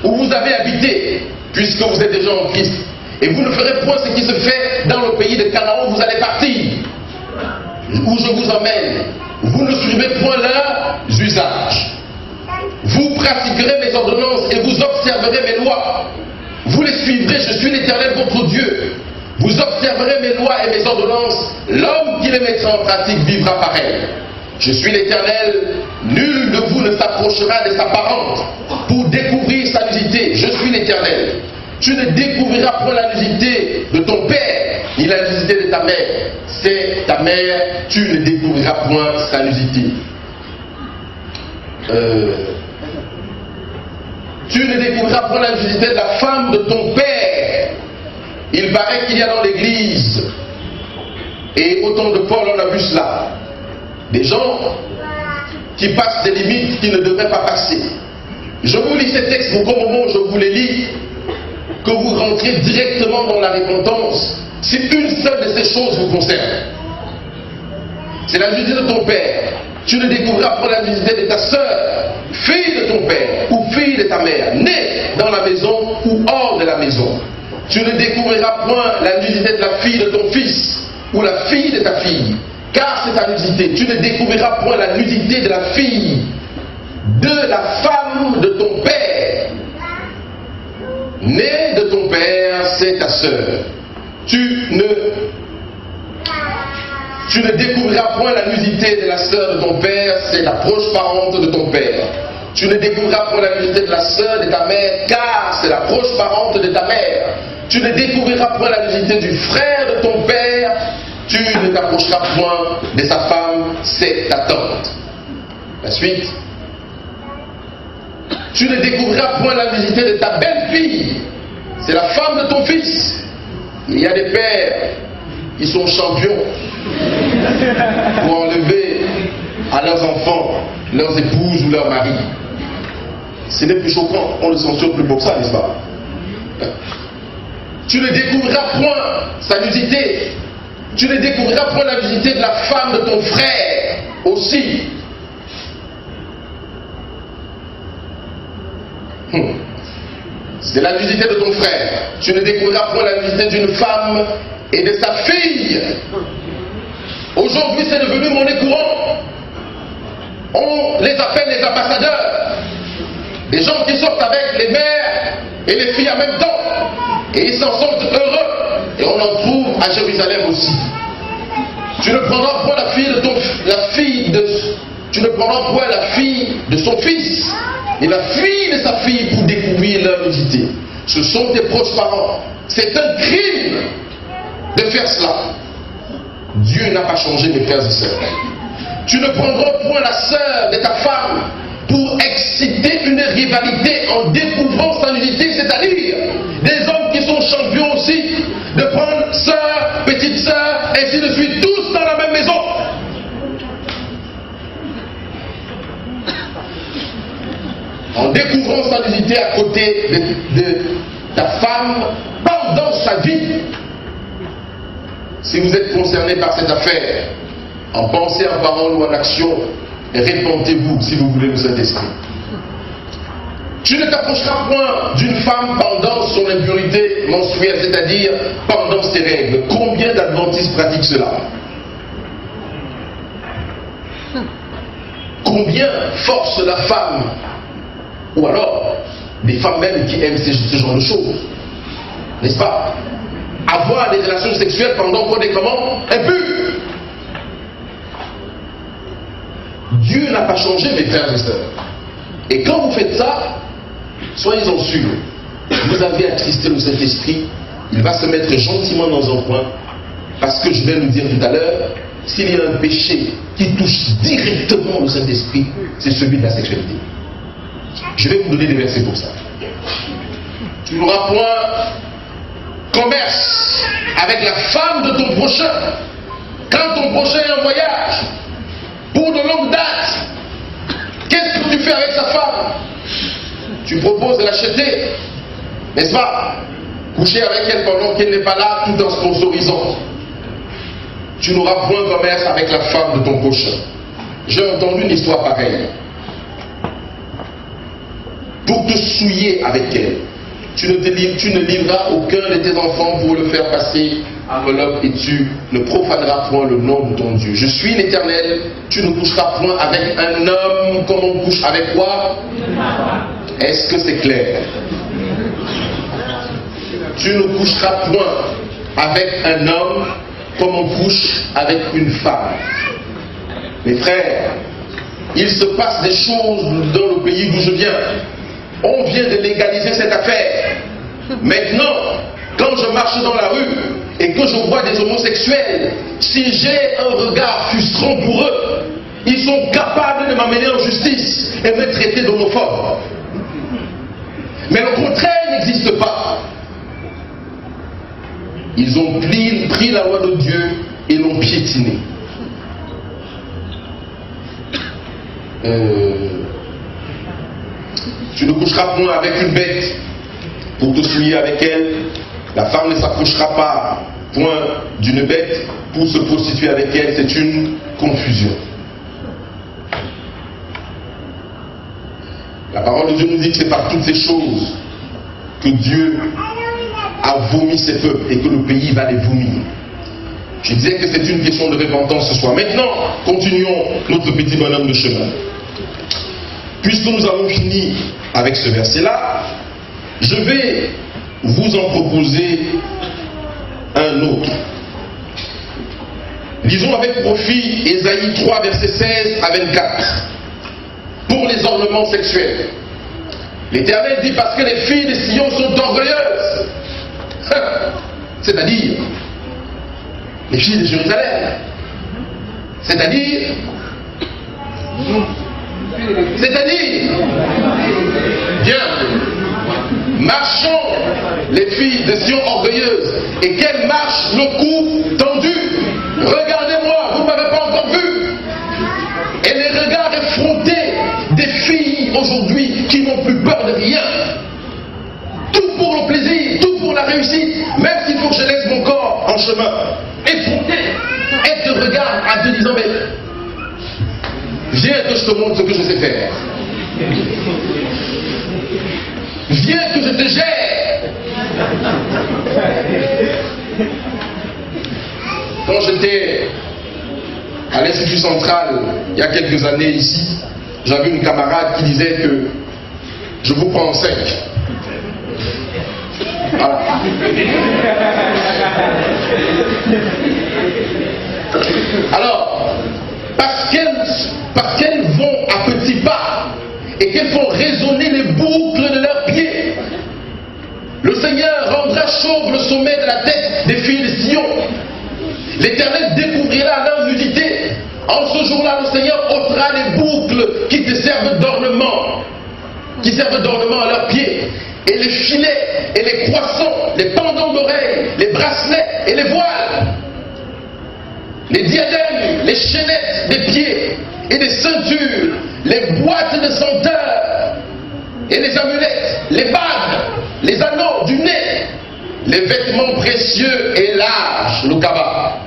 Speaker 1: où vous avez habité, puisque vous êtes déjà en Christ. Et vous ne ferez point ce qui se fait dans le pays de Canaan où vous allez partir, où je vous emmène. Vous ne suivez point leurs usages. Vous pratiquerez mes ordonnances et vous observerez mes lois. Vous les suivrez, je suis l'Éternel votre Dieu. Vous observerez mes lois et mes ordonnances. L'homme qui les mettra en pratique vivra par elles. Je suis l'Éternel, nul de vous ne s'approchera de sa parente pour découvrir sa nudité. Je suis l'Éternel. Tu ne découvriras point la nudité de ton père ni la nudité de ta mère. C'est ta mère, tu ne découvriras point sa nudité. Tu ne découvriras point la nudité de la femme de ton père. Il paraît qu'il y a dans l'église, et au temps de Paul on a vu cela, des gens qui passent des limites qui ne devraient pas passer. Je vous lis ces textes pour qu'au moment où je vous les lis, que vous rentrez directement dans la repentance. Si une seule de ces choses vous concerne, c'est la nudité de ton père. Tu ne découvriras pas la nudité de ta sœur, fille de ton père ou fille de ta mère, née dans la maison ou hors de la maison. Tu ne découvriras point la nudité de la fille de ton fils ou la fille de ta fille, car c'est ta nudité. Tu ne découvriras point la nudité de la fille de la femme de ton père. Née de ton père, c'est ta sœur. Tu ne découvriras point la nudité de la sœur de ton père, c'est la proche parente de ton père. Tu ne découvriras point la nudité de la sœur de ta mère, car c'est la proche parente de ta mère. Tu ne découvriras point la nudité du frère de ton père. Tu ne t'approcheras point de sa femme, c'est ta tante. La suite. Tu ne découvriras point la nudité de ta belle-fille, c'est la femme de ton fils. Il y a des pères qui sont champions pour enlever à leurs enfants, leurs épouses ou leurs maris. Ce n'est plus choquant, on ne censure plus pour ça, n'est-ce pas? Tu ne découvriras point sa nudité. Tu ne découvriras point la nudité de la femme de ton frère aussi. C'est la nudité de ton frère. Tu ne découvriras point la nudité d'une femme et de sa fille. Aujourd'hui, c'est devenu monnaie courante. On les appelle les ambassadeurs. Des gens qui sortent avec les mères et les filles en même temps. Et ils s'en sortent heureux. Et on en trouve à Jérusalem aussi. Tu ne prendras point tu ne prendras point la fille de son fils et la fille de sa fille pour découvrir leur nudité. Ce sont tes proches parents. C'est un crime de faire cela. Dieu n'a pas changé, mes frères et sœurs. Tu ne prendras point la sœur de ta femme pour exciter une rivalité en découvrant sa nudité, c'est-à-dire des hommes qui sont champions aussi de prendre sœur, petite sœur, ainsi de suite, tous dans la même maison. En découvrant sa nudité à côté de ta femme pendant sa vie. Si vous êtes concerné par cette affaire, en pensée, en parole ou en action, répentez-vous si vous voulez le Saint-Esprit. Tu ne t'approcheras point d'une femme pendant son impurité menstruelle, c'est-à-dire pendant ses règles. Combien d'adventistes pratiquent cela? Combien force la femme? Ou alors, des femmes même qui aiment ce genre de choses. N'est-ce pas? Avoir des relations sexuelles pendant qu'on est comment? Impur. Dieu n'a pas changé, mes frères et sœurs. Et quand vous faites ça, soyez-en sûrs, vous avez attristé le Saint-Esprit, il va se mettre gentiment dans un coin, parce que je vais nous dire tout à l'heure, s'il y a un péché qui touche directement le Saint-Esprit, c'est celui de la sexualité. Je vais vous donner des versets pour ça. Tu n'auras point commerce avec la femme de ton prochain. Quand ton prochain est en voyage, pour de longue date, qu'est-ce que tu fais avec sa femme? Tu proposes de l'acheter, n'est-ce pas? Coucher avec elle pendant qu'elle n'est pas là, tout en sponsorisant. Tu n'auras point commerce avec la femme de ton prochain. J'ai entendu une histoire pareille. Pour te souiller avec elle, tu ne livreras aucun de tes enfants pour le faire passer enveloppe et tu ne profaneras point le nom de ton Dieu. Je suis l'Éternel, tu ne coucheras point avec un homme comme on couche avec quoi? Est-ce que c'est clair? Tu ne coucheras point avec un homme comme on couche avec une femme. Mes frères, il se passe des choses dans le pays d'où je viens. On vient de légaliser cette affaire. Maintenant, quand je marche dans la rue et que je vois des homosexuels, si j'ai un regard frustrant pour eux, ils sont capables de m'amener en justice et me traiter d'homophobe. Mais le contraire n'existe pas. Ils ont pris la loi de Dieu et l'ont piétinée. Tu ne coucheras point avec une bête pour te souiller avec elle. La femme ne s'approchera pas point d'une bête pour se prostituer avec elle. C'est une confusion. La parole de Dieu nous dit que c'est par toutes ces choses que Dieu a vomi ses peuples et que le pays va les vomir. Je disais que c'est une question de repentance ce soir. Maintenant, continuons notre petit bonhomme de chemin. Puisque nous avons fini avec ce verset-là, je vais vous en proposer un autre. Lisons avec profit Ésaïe 3, versets 16 à 24. Pour les ornements sexuels. L'Éternel dit parce que les filles de Sion sont orgueilleuses. C'est-à-dire les filles de Jérusalem. C'est-à-dire bien, marchons les filles de Sion orgueilleuses et qu'elles marchent le cou tendu. Regardez-moi, vous ne m'avez pas encore vu. Et les regards effrontés des filles aujourd'hui qui n'ont plus peur de rien. Tout pour le plaisir, tout pour la réussite, même s'il faut que je laisse mon corps en chemin. Effronté. Et te regarde en te disant, mais viens que je te montre ce que je sais faire. Viens que je te gère. Quand j'étais à l'Institut Central, il y a quelques années ici, j'avais une camarade qui disait que je vous prends en 5. Voilà. Alors, parce qu'elles vont à petits pas et qu'elles font résonner les boucles de leurs pieds, le Seigneur rendra chauve le sommet de la tête des filles de Sion. L'Éternel découvrira leur nudité. En ce jour-là, le Seigneur ôtera les boucles qui te servent d'ornement, à leurs pieds, et les filets, et les croissants, les pendants d'oreilles, les bracelets et les voiles, les diadèmes, les chaînettes des pieds et des ceintures, les boîtes de senteurs et les amulettes, les bagues, les anneaux du nez, les vêtements précieux et larges, le kaba,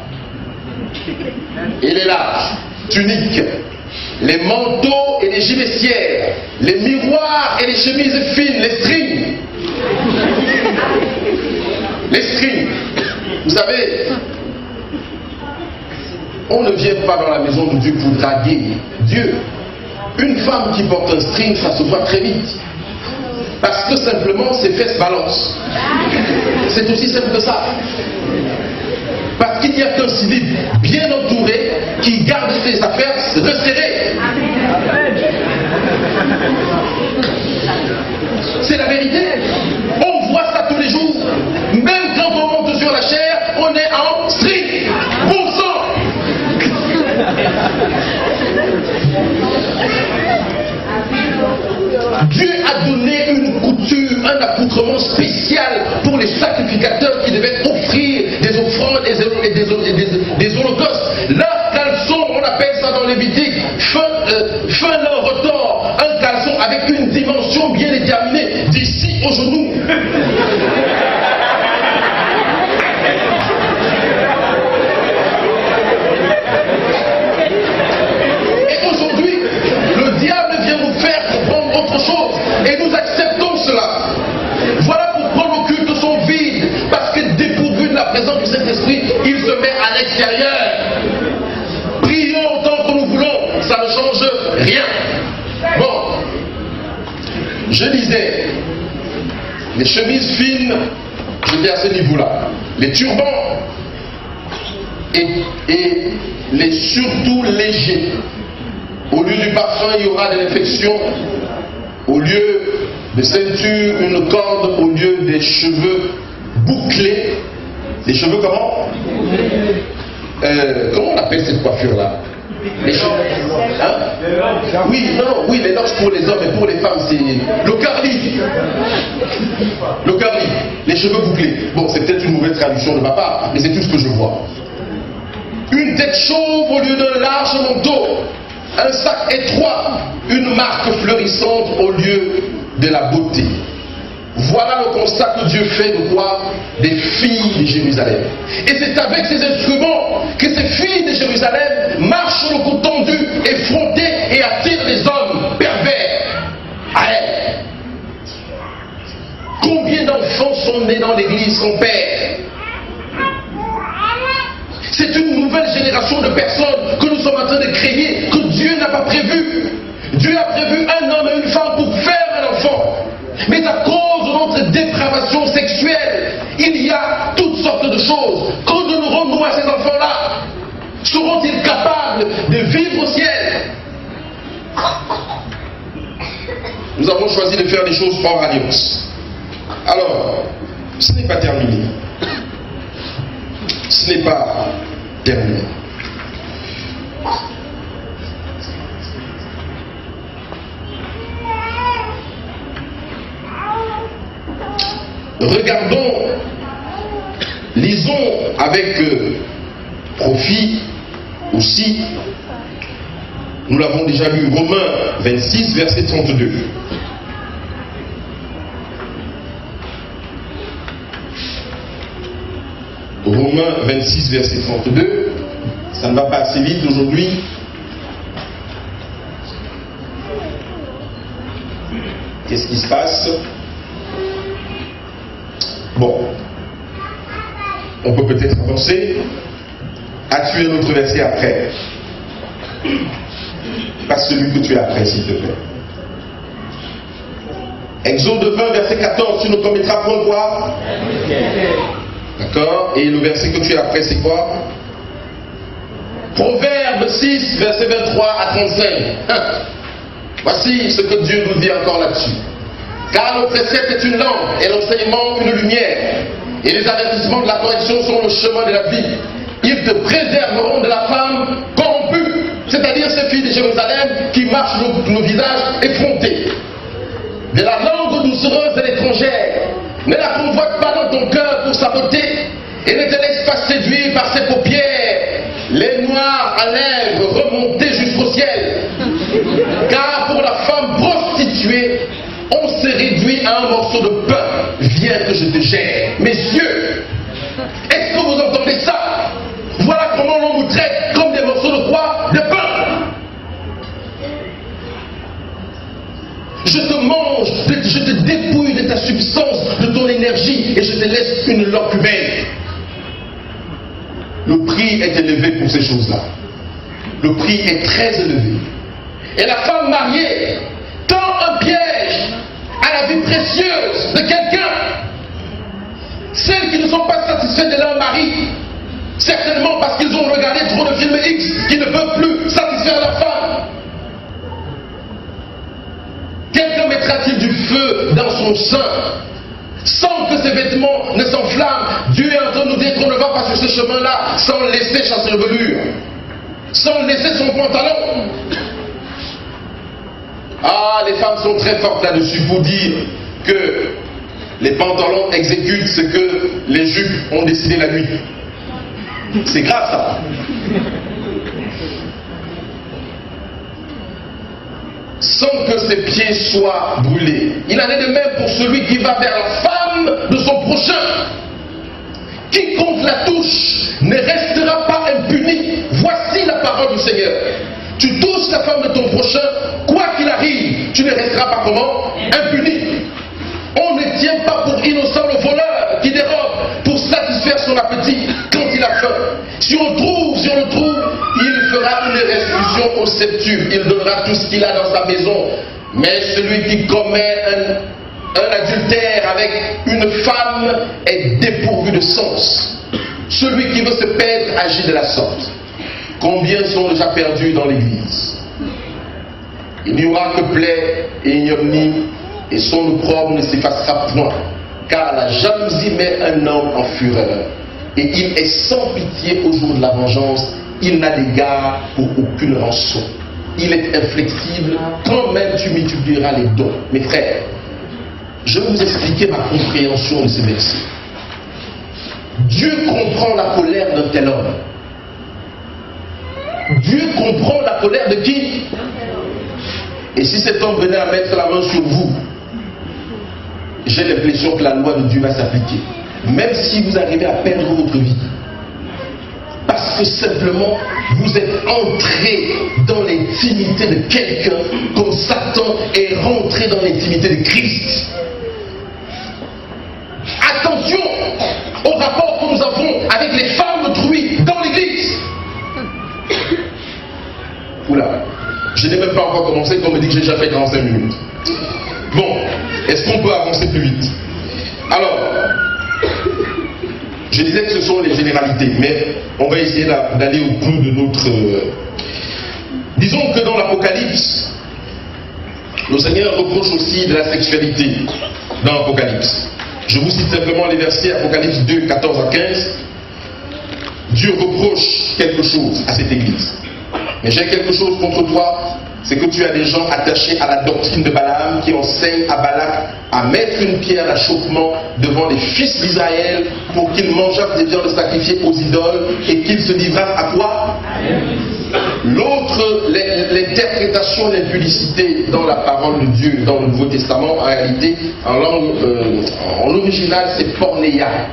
Speaker 1: et les larges tuniques, les manteaux et les gibecières, les miroirs et les chemises fines, les strings. Les strings. Vous savez, on ne vient pas dans la maison de Dieu pour draguer Dieu. Une femme qui porte un string, ça se voit très vite. Parce que simplement ses fesses balancent. C'est aussi simple que ça. Parce qu'il n'y a qu'un civil bien entouré qui garde ses affaires resserrées. C'est la vérité. On voit ça tous les jours. Même quand on monte sur la chair, on est en string. Bon sang. Dieu a donné une couture, un accoutrement spécial pour les sacrificateurs qui devaient offrir des offrandes et des holocaustes. Leur caleçon, on appelle ça dans Lévitique, fin leur retort, un caleçon avec une dimension bien déterminée, d'ici au genou. Et aujourd'hui, le diable vient nous faire comprendre autre chose. Et nous acceptons cela. Voilà pourquoi nos cultes sont vides. Parce que dépourvu de la présence du Saint-Esprit, il se met à l'extérieur. Prions autant que nous voulons, ça ne change rien. Bon, je disais, les chemises fines, j'étais à ce niveau-là. Les turbans et les surtout légers. Au lieu du parfum, il y aura de l'infection. Au lieu de ceinture, une corde. Au lieu des cheveux bouclés, Les cheveux comment? Comment on appelle cette coiffure-là? Les cheveux. Hein? Oui, non, oui, les locks pour les hommes et pour les femmes, c'est le curly. Le curly, les cheveux bouclés. Bon, c'est peut-être une mauvaise traduction de ma part, mais c'est tout ce que je vois. Une tête chauve au lieu d'un large manteau, un sac étroit, une marque fleurissante au lieu de la beauté. Voilà le constat que Dieu fait de quoi? Des filles de Jérusalem. Et c'est avec ces instruments que ces filles de Jérusalem marchent sur le cou tendu, effrontées et attirent les hommes pervers à elles. Combien d'enfants sont nés dans l'église sans père? C'est une nouvelle génération de personnes que nous sommes en train de créer, que Dieu n'a pas prévu. Dieu a prévu un homme et une femme pour faire un enfant. Mais à cause de notre dépravation sexuelle, il y a toutes sortes de choses. Quand donnerons-nous à ces enfants-là? Seront-ils capables de vivre au ciel? Nous avons choisi de faire les choses hors alliance. Alors, ce n'est pas terminé. Ce n'est pas terminé. Regardons, lisons avec profit aussi, nous l'avons déjà lu, Romains 26, verset 32. Romains 26, verset 32. Ça ne va pas assez vite aujourd'hui. Qu'est-ce qui se passe? Bon, on peut peut-être avancer. As-tu un autre verset après? Pas celui que tu as après, s'il te plaît. Exode 20, verset 14, tu ne commettras point quoi? D'accord? Et le verset que tu as après, c'est quoi? Proverbe 6, verset 23 à 35. Voici ce que Dieu nous dit encore là-dessus. Car le précepte est une lampe et l'enseignement une lumière. Et les avertissements de la correction sont le chemin de la vie. Ils te préserveront de la femme corrompue, c'est-à-dire ces filles de Jérusalem qui marchent le visage effronté. De la langue doucereuse de l'étrangère. Ne la convoite pas dans ton cœur pour sa beauté et ne te laisse pas séduire par ses paupières, les noirs à lèvres remontées jusqu'au ciel. Car pour la femme prostituée, on s'est réduit à un morceau de pain. Viens que je te gère. Messieurs, est-ce que vous entendez ça? Voilà comment l'on vous traite, comme des morceaux de quoi? De pain. Je te mange, je te dépouille de ta substance, de ton énergie, et je te laisse une loque humaine. Le prix est élevé pour ces choses-là. Le prix est très élevé. Et la femme mariée tend un piège à la vie précieuse de quelqu'un. Celles qui ne sont pas satisfaites de leur mari, certainement parce qu'ils ont regardé trop de films X, qui ne peuvent plus satisfaire leur femme. Quelqu'un mettra-t-il du feu dans son sein sans que ses vêtements ne s'enflamment? Dieu est en train de nous dire qu'on ne va pas sur ce chemin-là sans laisser sa chevelure, sans laisser son pantalon. Ah, les femmes sont très fortes là-dessus pour dire que les pantalons exécutent ce que les jupes ont décidé la nuit. C'est grave ça. Sans que ses pieds soient brûlés. Il en est de même pour celui qui va vers la femme de son prochain. Quiconque la touche ne restera pas impuni. Voici la parole du Seigneur. Tu touches la femme de ton prochain, quoi qu'il arrive, tu ne resteras pas comment? Impuni. On ne tient pas pour innocent le voleur qui dérobe pour satisfaire son appétit quand il a faim. Si on le trouve, il fera une restitution au septuple. Il donnera tout ce qu'il a dans sa maison. Mais celui qui commet un adultère avec une femme est dépourvu de sens. Celui qui veut se perdre agit de la sorte. Combien sont déjà perdus dans l'église? Il n'y aura que plaie et ignominie, et son opprobre ne s'effacera point. Car la jalousie met un homme en fureur, et il est sans pitié au jour de la vengeance. Il n'a d'égard pour aucune rançon. Il est inflexible, quand même tu multiplieras les dons. Mes frères, je vais vous expliquer ma compréhension de ces versets. Dieu comprend la colère d'un tel homme. Dieu comprend la colère de qui? Et si cet homme venait à mettre la main sur vous, j'ai l'impression que la loi de Dieu va s'appliquer. Même si vous arrivez à perdre votre vie. Parce que simplement, vous êtes entré dans l'intimité de quelqu'un comme Satan est rentré dans l'intimité de Christ. Attention au rapport que nous avons avec les femmes d'autrui dans l'église. Oula, je n'ai même pas encore commencé qu'on me dit que j'ai déjà fait 45 minutes. Bon, est-ce qu'on peut avancer plus vite? Alors, je disais que ce sont les généralités, mais on va essayer d'aller au clou de notre... Disons que dans l'Apocalypse, le Seigneur reproche aussi de la sexualité dans l'Apocalypse. Je vous cite simplement les versets Apocalypse 2, 14 à 15. Dieu reproche quelque chose à cette église. Mais j'ai quelque chose contre toi, c'est que tu as des gens attachés à la doctrine de Balaam qui enseignent à Balak à mettre une pierre d'achoppement devant les fils d'Israël pour qu'ils mangeassent des viandes sacrifiées aux idoles et qu'ils se livrassent à quoi? L'autre, l'interprétation de l'impudicité dans la parole de Dieu, dans le Nouveau Testament, en réalité, en original, c'est pornéia,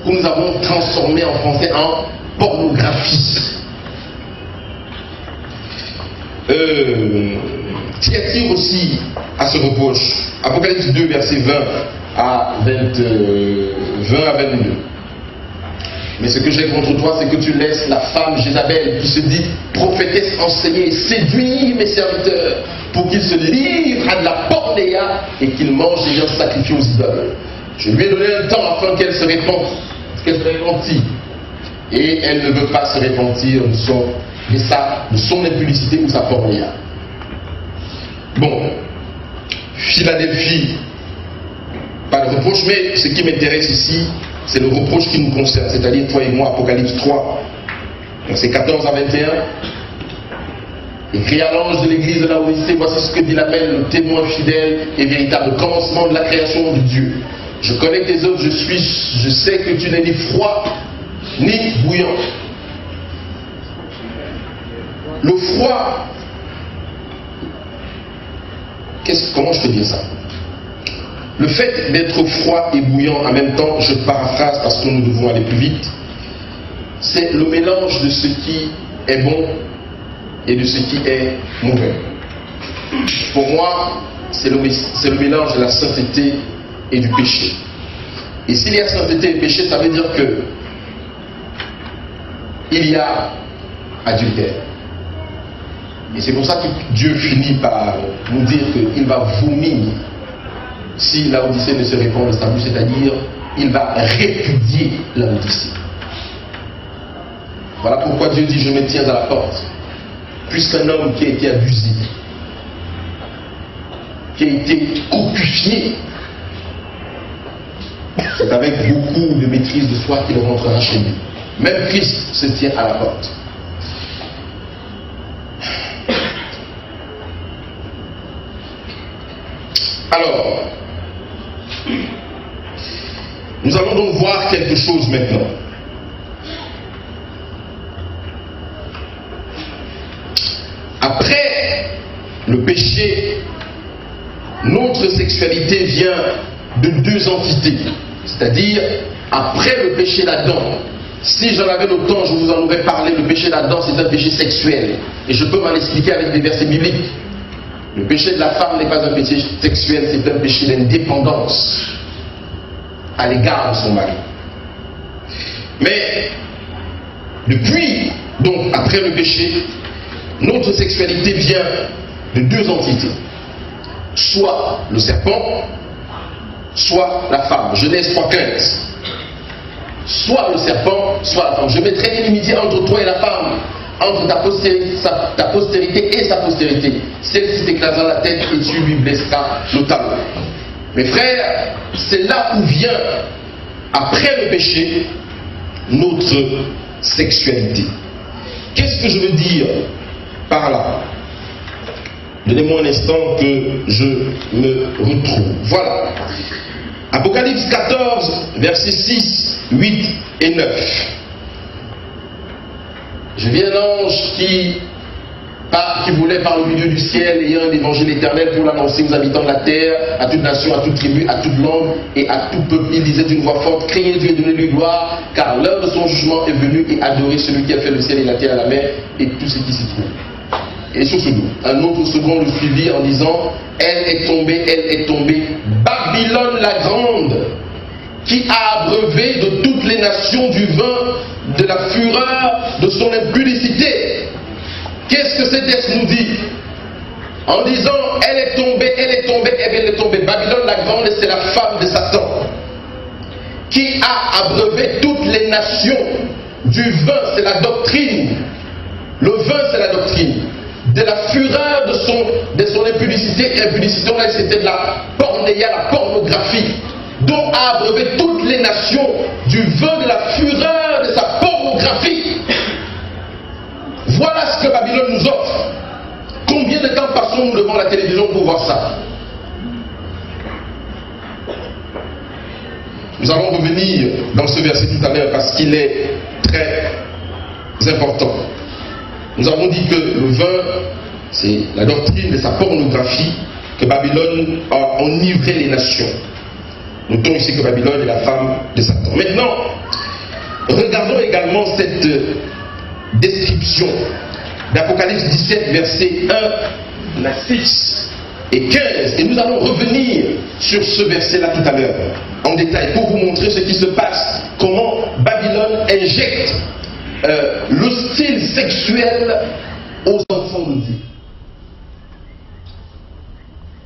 Speaker 1: que nous avons transformé en français en pornographie. Qui attire aussi à ce reproche. Apocalypse 2, verset 20 à 22. Mais ce que j'ai contre toi, c'est que tu laisses la femme Jézabel, qui se dit prophétesse, enseigner, séduire mes serviteurs pour qu'ils se livrent à de la pornéa et qu'ils mangent des viandes sacrifiées aux idoles. Je lui ai donné un temps afin qu'elle se repentit. Et elle ne veut pas se repentir de son impudicité ou sa pornéa. Bon, Philadelphie, pas de reproche, mais ce qui m'intéresse ici, c'est le reproche qui nous concerne, c'est-à-dire toi et moi, Apocalypse 3, versets 14 à 21. Écrit à l'ange de l'église de Laodicée, voici ce que dit l'Amen, le témoin fidèle et véritable, commencement de la création de Dieu. Je connais tes œuvres, je sais que tu n'es ni froid ni bouillant. Le froid, comment je peux dire ça? Le fait d'être froid et bouillant en même temps, je paraphrase parce que nous devons aller plus vite, c'est le mélange de ce qui est bon et de ce qui est mauvais. Pour moi, c'est le mélange de la sainteté et du péché. Et s'il y a sainteté et péché, ça veut dire que il y a adultère. Et c'est pour ça que Dieu finit par nous dire qu'il va vomir si Laodicée ne se répand de sa bouche, c'est-à-dire il va répudier Laodicée. Voilà pourquoi Dieu dit: je me tiens à la porte. Puisqu'un homme qui a été abusé, qui a été cocufié, c'est avec beaucoup de maîtrise de soi qu'il rentrera chez lui. Même Christ se tient à la porte. Alors, nous allons donc voir quelque chose maintenant. Après le péché, notre sexualité vient de deux entités. C'est-à-dire, après le péché d'Adam, si j'en avais le temps, je vous en aurais parlé, le péché d'Adam, c'est un péché sexuel. Et je peux m'en expliquer avec des versets bibliques. Le péché de la femme n'est pas un péché sexuel, c'est un péché d'indépendance à l'égard de son mari. Mais, depuis, donc après le péché, notre sexualité vient de deux entités. Soit le serpent, soit la femme. Genèse 3:15. Soit le serpent, soit la femme. Je mettrai une inimitié entre toi et la femme, entre ta postérité et sa postérité. Celle-ci t'écrasera la tête et tu lui blesseras le talon. Mes frères, c'est là où vient, après le péché, notre sexualité. Qu'est-ce que je veux dire par là? Donnez-moi un instant que je me retrouve. Voilà. Apocalypse 14, versets 6, 8 et 9. Je vis un ange qui voulait par le milieu du ciel, ayant un évangile éternel pour l'annoncer aux habitants de la terre, à toute nation, à toute tribu, à toute langue et à tout peuple. Il disait d'une voix forte: craignez Dieu et donnez-lui gloire, car l'heure de son jugement est venue, et adorez celui qui a fait le ciel et la terre, la mer et tout ce qui s'y trouve. Et sur ce dos, un autre second le suivit en disant: elle est tombée, Babylone la grande, qui a abreuvé de toutes les nations du vin de la fureur de son impudicité. Qu'est-ce que cet texte nous dit? En disant elle est tombée, eh bien elle est tombée. Babylone la grande, c'est la femme de Satan, qui a abreuvé toutes les nations du vin, c'est la doctrine. Le vin, c'est la doctrine. De la fureur de son impudicité. Impudicité, là, c'était de la pornéia, la pornographie, dont a abreuvé toutes les nations du vin de la fureur de sa pornographie. Voilà ce que Babylone nous offre. Combien de temps passons-nous devant la télévision pour voir ça? Nous allons revenir dans ce verset tout à l'heure parce qu'il est très important. Nous avons dit que le vin, c'est la doctrine de sa pornographie, que Babylone a enivré les nations. Notons ici que Babylone est la femme de Satan. Maintenant, regardons également cette description d'Apocalypse 17, versets 1 à 6 et 15. Et nous allons revenir sur ce verset-là tout à l'heure, en détail, pour vous montrer ce qui se passe, comment Babylone injecte le style sexuel aux enfants de Dieu.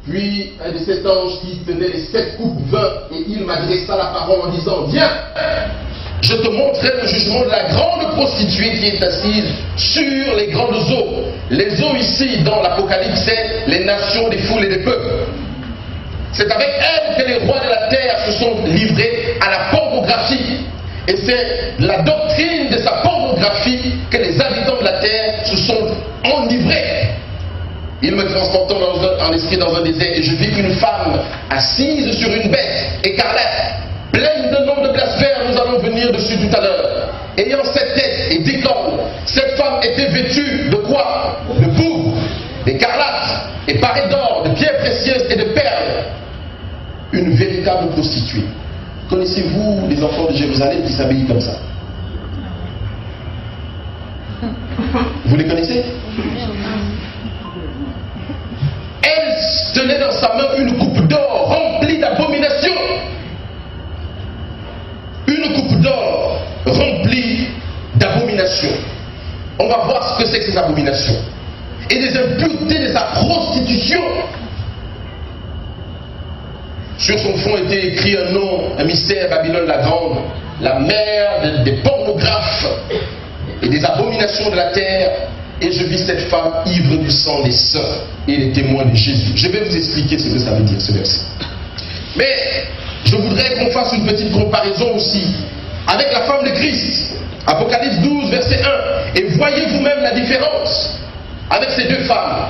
Speaker 1: Puis un de ces anges qui tenait les 7 coupes vin, et il m'adressa la parole en disant: viens, je te montrerai le jugement de la grande prostituée qui est assise sur les grandes eaux. Les eaux ici dans l'Apocalypse, c'est les nations, les foules et les peuples. C'est avec elle que les rois de la terre se sont livrés à la pornographie. Et c'est la doctrine de sa pornographie que les habitants de la terre se sont enivrés. Il me transporta en esprit dans un désert, et je vis une femme assise sur une bête écarlate, pleine de noms de blasphème. Nous allons venir dessus tout à l'heure. Ayant 7 têtes et 10 cornes, cette femme était vêtue de quoi? De pourpre, d'écarlate, et parée d'or, de pierres précieuses et de perles. Une véritable prostituée. Connaissez-vous les enfants de Jérusalem qui s'habillent comme ça? Vous les connaissez? Elle tenait dans sa main une coupe d'or remplie d'abominations. Une coupe d'or remplie d'abominations. On va voir ce que c'est que ces abominations. Et des impuretés de sa prostitution. Sur son front était écrit un nom, un mystère: Babylone la grande, la mère des pornographes et des abominations de la terre. Et je vis cette femme ivre du sang des saints et les témoins de Jésus. Je vais vous expliquer ce que ça veut dire, ce verset. Mais je voudrais qu'on fasse une petite comparaison aussi avec la femme de Christ. Apocalypse 12, verset 1. Et voyez vous-même la différence avec ces deux femmes.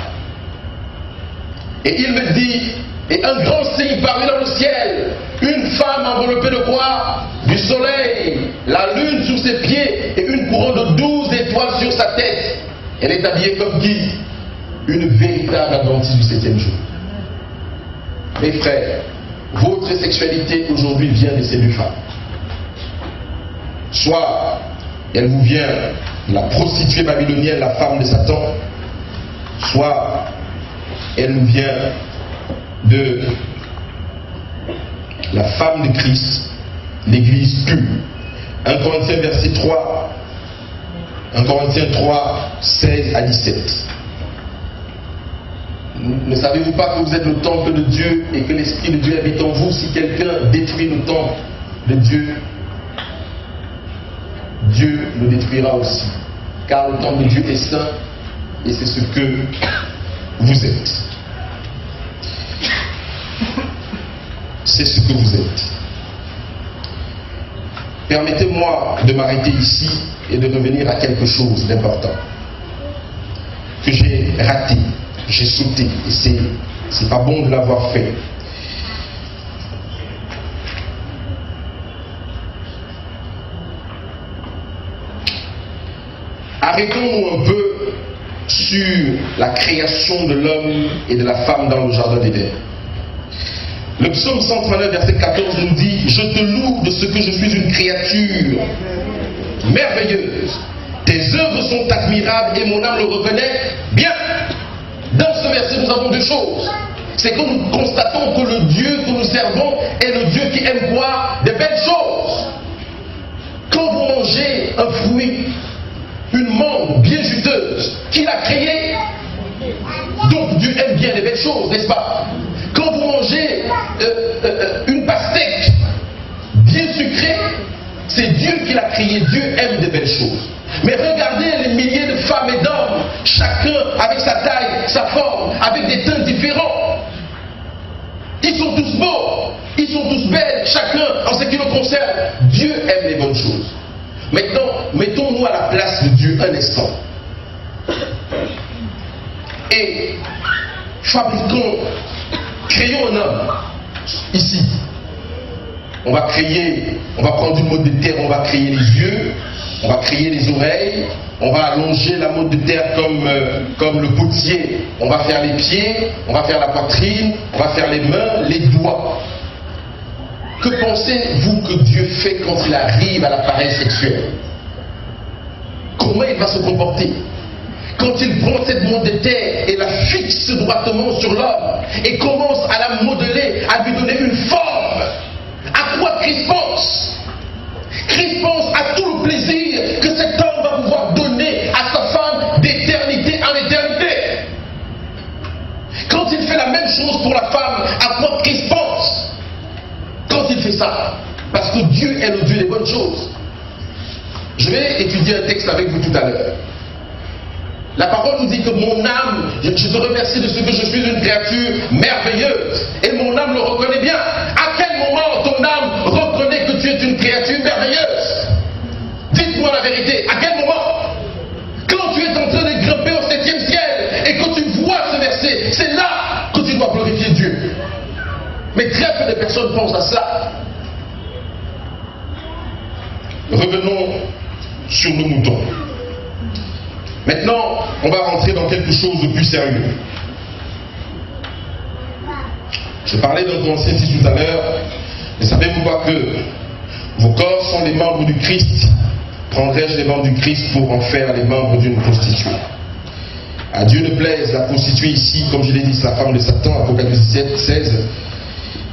Speaker 1: Et il me dit: et un grand signe parut dans le ciel, une femme enveloppée de quoi? Du soleil, la lune sous ses pieds et une couronne de 12 étoiles sur sa tête. Elle est habillée comme qui? Une véritable adventiste du 7e jour. Mes frères, votre sexualité aujourd'hui vient de ces deux femmes. Soit elle vous vient de la prostituée babylonienne, la femme de Satan, soit elle nous vient de la femme de Christ, l'église pure. 1 Corinthiens verset 3, 1 Corinthiens 3, 16 à 17. Ne savez-vous pas que vous êtes le temple de Dieu et que l'Esprit de Dieu habite en vous? Si quelqu'un détruit le temple de Dieu, Dieu le détruira aussi. Car le temple de Dieu est saint et c'est ce que vous êtes. C'est ce que vous êtes. permettez-moi de m'arrêter ici et de revenir à quelque chose d'important que j'ai raté, j'ai sauté, et c'est pas bon de l'avoir fait. Arrêtons-nous un peu sur la création de l'homme et de la femme dans le jardin d'Éden. Le psaume 139, verset 14 nous dit « Je te loue de ce que je suis une créature merveilleuse. Tes œuvres sont admirables et mon âme le reconnaît bien. » Dans ce verset, nous avons deux choses. C'est que nous constatons que le Dieu que nous servons est le Dieu qui aime quoi? Des belles choses. Quand vous mangez un fruit, une mangue bien juteuse, qui l'a créée, donc Dieu aime bien les belles choses, n'est-ce pas? Quand vous mangez une pastèque bien sucrée, c'est Dieu qui l'a créée. Dieu aime des belles choses. Mais regardez les milliers de femmes et d'hommes, chacun avec sa taille, sa forme, avec des teintes différents. Ils sont tous beaux, ils sont tous belles, chacun en ce qui le concerne. Dieu aime les bonnes choses. Maintenant, mettons-nous à la place de Dieu un instant. Et fabriquons, créons un homme ici. On va prendre une mode de terre, on va créer les yeux, on va créer les oreilles, on va allonger la mode de terre comme le potier, on va faire les pieds, on va faire la poitrine, on va faire les mains, les doigts. Que pensez-vous que Dieu fait quand il arrive à l'appareil sexuel? Comment il va se comporter? Quand il prend cette mode de terre et la fixe droitement sur l'homme et commence à la modeler, à lui donner une forme, à quoi Christ pense? Christ pense à tout le plaisir que cet homme va pouvoir donner à sa femme d'éternité en éternité. Quand il fait la même chose pour la femme, à quoi Christ pense quand il fait ça? Parce que Dieu est le Dieu des bonnes choses. Je vais étudier un texte avec vous tout à l'heure. La parole nous dit que mon âme, je te remercie de ce que je suis une créature merveilleuse. Et mon âme le reconnaît bien. À quel moment ton âme reconnaît que tu es une créature merveilleuse? Dites-moi la vérité. À quel moment? Quand tu es en train de grimper au 7e ciel et que tu vois ce verset, c'est là que tu dois glorifier Dieu. Mais très peu de personnes pensent à ça. Revenons sur nos moutons. Maintenant, on va rentrer dans quelque chose de plus sérieux. Je parlais d'un conseil ici tout à l'heure, mais savez-vous pas que vos corps sont les membres du Christ? Prendrais-je les membres du Christ pour en faire les membres d'une prostituée? À Dieu ne plaise, la prostituée ici, comme je l'ai dit, c'est la femme de Satan, Apocalypse 17, 16.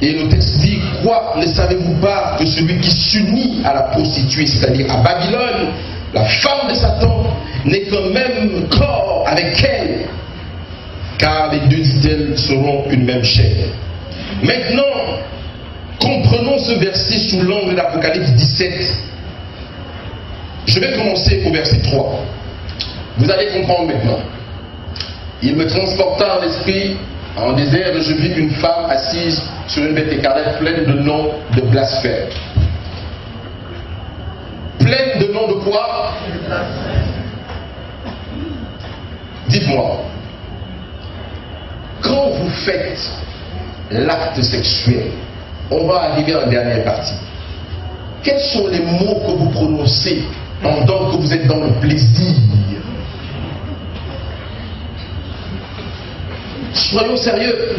Speaker 1: Et le texte dit, quoi, ne savez-vous pas que celui qui s'unit à la prostituée, c'est-à-dire à Babylone, la femme de Satan, n'est qu'un même corps avec elle, car les deux, dit-elle, seront une même chair. Maintenant, comprenons ce verset sous l'angle d'Apocalypse 17. Je vais commencer au verset 3. Vous allez comprendre maintenant. Il me transporta en esprit en désert et je vis une femme assise sur une bête écarlate pleine de noms de blasphème. Pleine de noms de quoi? Dites-moi, quand vous faites l'acte sexuel, on va arriver à la dernière partie. Quels sont les mots que vous prononcez pendant que vous êtes dans le plaisir? Soyons sérieux.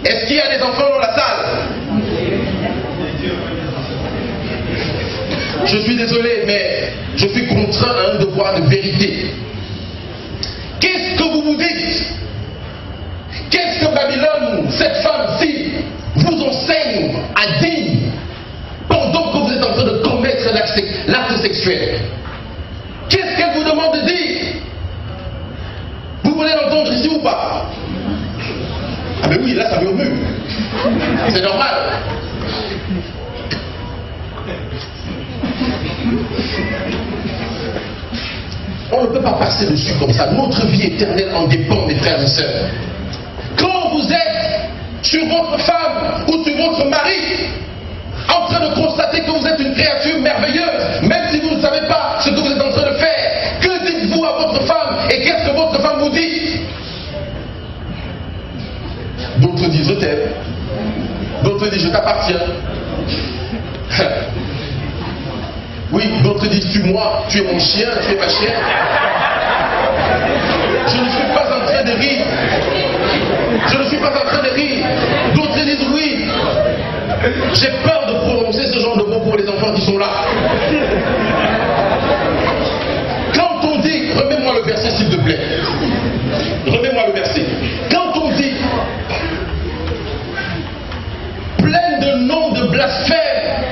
Speaker 1: Est-ce qu'il y a des enfants dans la salle? Je suis désolé, mais je suis contraint à un devoir de vérité. Qu'est-ce que vous vous dites? Qu'est-ce que Babylone, cette femme-ci, vous enseigne à dire pendant que vous êtes en train de commettre l'acte sexuel? Qu'est-ce qu'elle vous demande de dire? Vous voulez l'entendre ici ou pas? Ah ben oui, là ça murmure. C'est normal. On ne peut pas passer dessus comme ça. Notre vie éternelle en dépend, mes frères et sœurs. Quand vous êtes sur votre femme ou sur votre mari, en train de constater que vous êtes une créature merveilleuse, t'aime. D'autres disent je t'appartiens. Oui, d'autres disent suis-moi, tu es mon chien, tu es ma chienne. Je ne suis pas en train de rire. Je ne suis pas en train de rire. D'autres disent oui. J'ai peur de prononcer ce genre de mots pour les enfants qui sont là. Quand on dit, remets-moi le verset s'il te plaît. Remets-moi le verset. Quand on dit plein de noms de blasphème,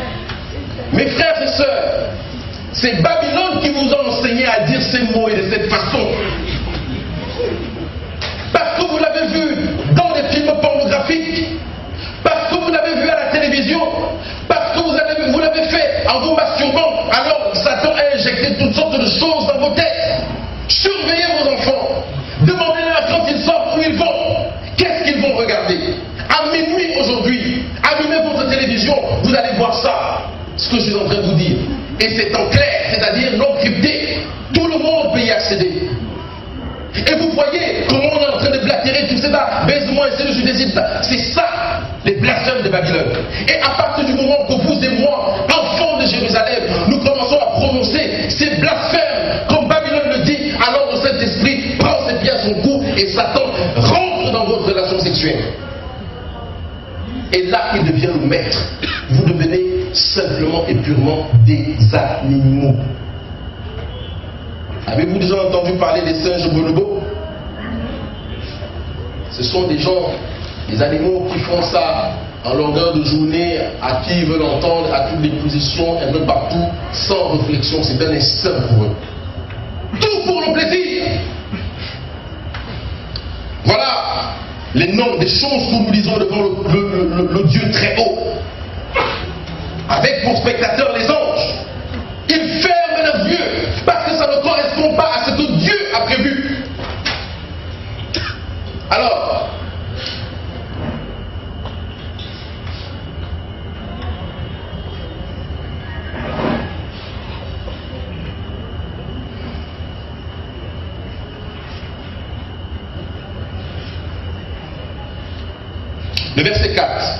Speaker 1: mes frères et sœurs, c'est Babylone qui vous a enseigné à dire ces mots et de cette façon. Parce que vous l'avez vu dans des films pornographiques, parce que vous l'avez vu à la télévision, parce que vous l'avez fait en vous masturbant. Alors Satan a injecté toutes sortes de choses dans vos têtes. Surveillez vos enfants. Demandez-leur quand ils sortent où ils vont. Qu'est-ce qu'ils vont regarder? À minuit aujourd'hui, allumez votre télévision, vous allez voir ça. Ce que je suis en train de vous dire. Et c'est en clair, c'est-à-dire non crypté. Tout le monde peut y accéder. Et vous voyez comment on est en train de blatérer tout ça, baise-moi, essaie de suivre. C'est ça, les blasphèmes de Babylone. Et à partir du moment que vous et moi, enfants de Jérusalem, nous commençons à prononcer ces blasphèmes, comme Babylone le dit, alors le Saint-Esprit prend ses pieds à son cou et Satan rentre dans votre relation sexuelle. Et là, il devient le maître. Vous devenez simplement et purement des animaux. Avez-vous déjà entendu parler des singes bonobos? Ce sont des gens, des animaux qui font ça en longueur de journée, à qui ils veulent entendre, à toutes les positions, et même partout, sans réflexion. C'est un instinct pour eux. Tout pour le plaisir. Voilà les noms des choses que nous lisons devant le Dieu très haut. Avec pour spectateurs les anges. Ils ferment leurs yeux parce que ça ne correspond pas à ce que Dieu a prévu. Alors, le verset 4.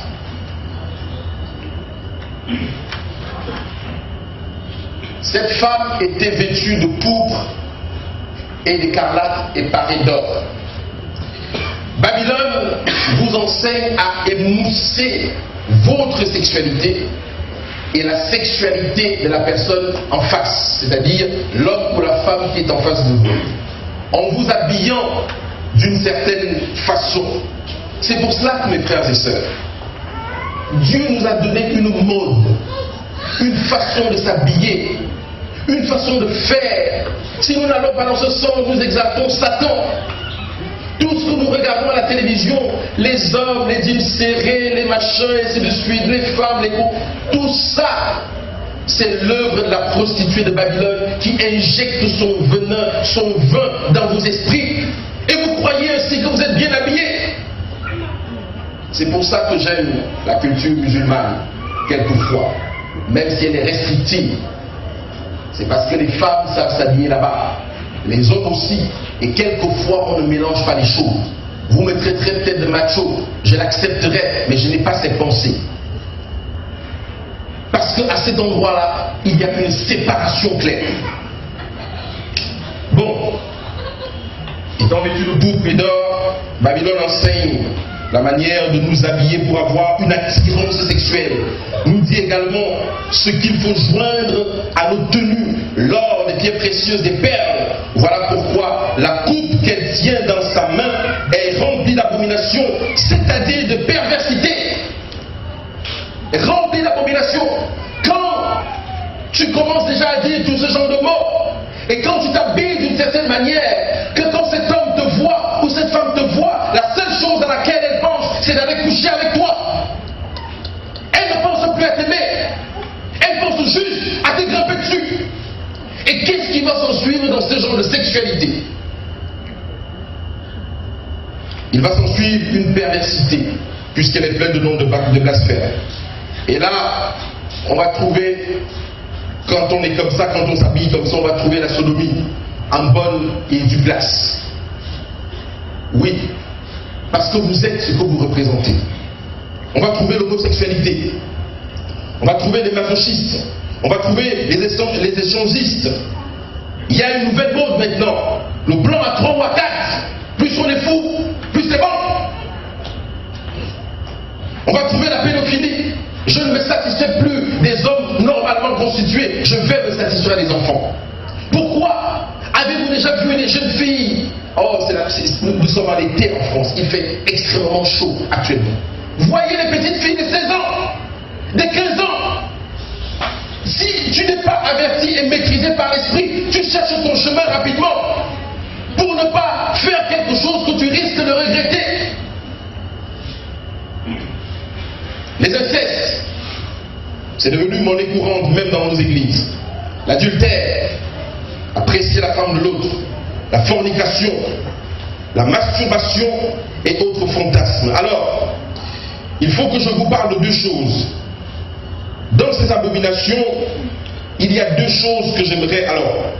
Speaker 1: Cette femme était vêtue de pourpre et d'écarlate et parée d'or. Babylone vous enseigne à émousser votre sexualité et la sexualité de la personne en face, c'est-à-dire l'homme ou la femme qui est en face de vous, en vous habillant d'une certaine façon. C'est pour cela que, mes frères et sœurs, Dieu nous a donné une mode, une façon de s'habiller, une façon de faire. Si nous n'allons pas dans ce sens, nous exaltons Satan. Tout ce que nous regardons à la télévision, les hommes, les jeans serrés, les machins, et ainsi de suite, les femmes, les coups, tout ça, c'est l'œuvre de la prostituée de Babylone qui injecte son venin, son vin dans vos esprits. Et vous croyez ainsi que vous êtes bien habillés. C'est pour ça que j'aime la culture musulmane, quelquefois, même si elle est restrictive. C'est parce que les femmes savent s'habiller là-bas, les hommes aussi, et quelquefois on ne mélange pas les choses. Vous me traiterez peut-être de macho, je l'accepterai, mais je n'ai pas cette pensée. Parce qu'à cet endroit-là, il y a une séparation claire. Bon, étant vêtu de pourpre et d'or, Babylone enseigne la manière de nous habiller pour avoir une attirance sexuelle. Nous dit également ce qu'il faut joindre à nos tenues, l'or, des pierres précieuses, des perles. Voilà pourquoi la coupe qu'elle tient dans sa main est remplie d'abomination, c'est-à-dire de perversité. Remplie d'abomination. Quand tu commences déjà à dire tout ce genre de mots, et quand tu t'habilles d'une certaine manière, que quand cet homme te voit ou cette femme te voit, la seule chose à laquelle elle pense, c'est d'aller coucher avec toi. Elle ne pense plus à t'aimer. Elle pense juste à te grimper dessus. Et qu'est-ce qui va s'en suivre dans ce genre de sexualité? Il va s'en suivre une perversité, puisqu'elle est pleine de noms de blasphème. Et là, on va trouver, quand on est comme ça, quand on s'habille comme ça, on va trouver la sodomie en bonne et due place. Oui, parce que vous êtes ce que vous représentez. On va trouver l'homosexualité, on va trouver les masochistes, on va trouver les échangistes. Il y a une nouvelle mode maintenant, le blanc à 3 ou à 4. Plus on est fou, plus c'est bon. On va trouver la pédophilie. Je ne me satisfais plus des hommes normalement constitués, je vais me satisfaire des enfants. Pourquoi? Avez-vous déjà vu les jeunes filles? Oh, nous sommes à l'été en France, il fait extrêmement chaud actuellement. Voyez les petites filles de 16 ans, de 15 ans. Si tu n'es pas averti et maîtrisé par l'esprit, tu cherches ton chemin rapidement pour ne pas faire quelque chose que tu risques de regretter. Les incestes, c'est devenu monnaie courante même dans nos églises. L'adultère, apprécier la femme de l'autre, la fornication, la masturbation et autres fantasmes. Alors, il faut que je vous parle de deux choses. Dans ces abominations, il y a deux choses que j'aimerais alors.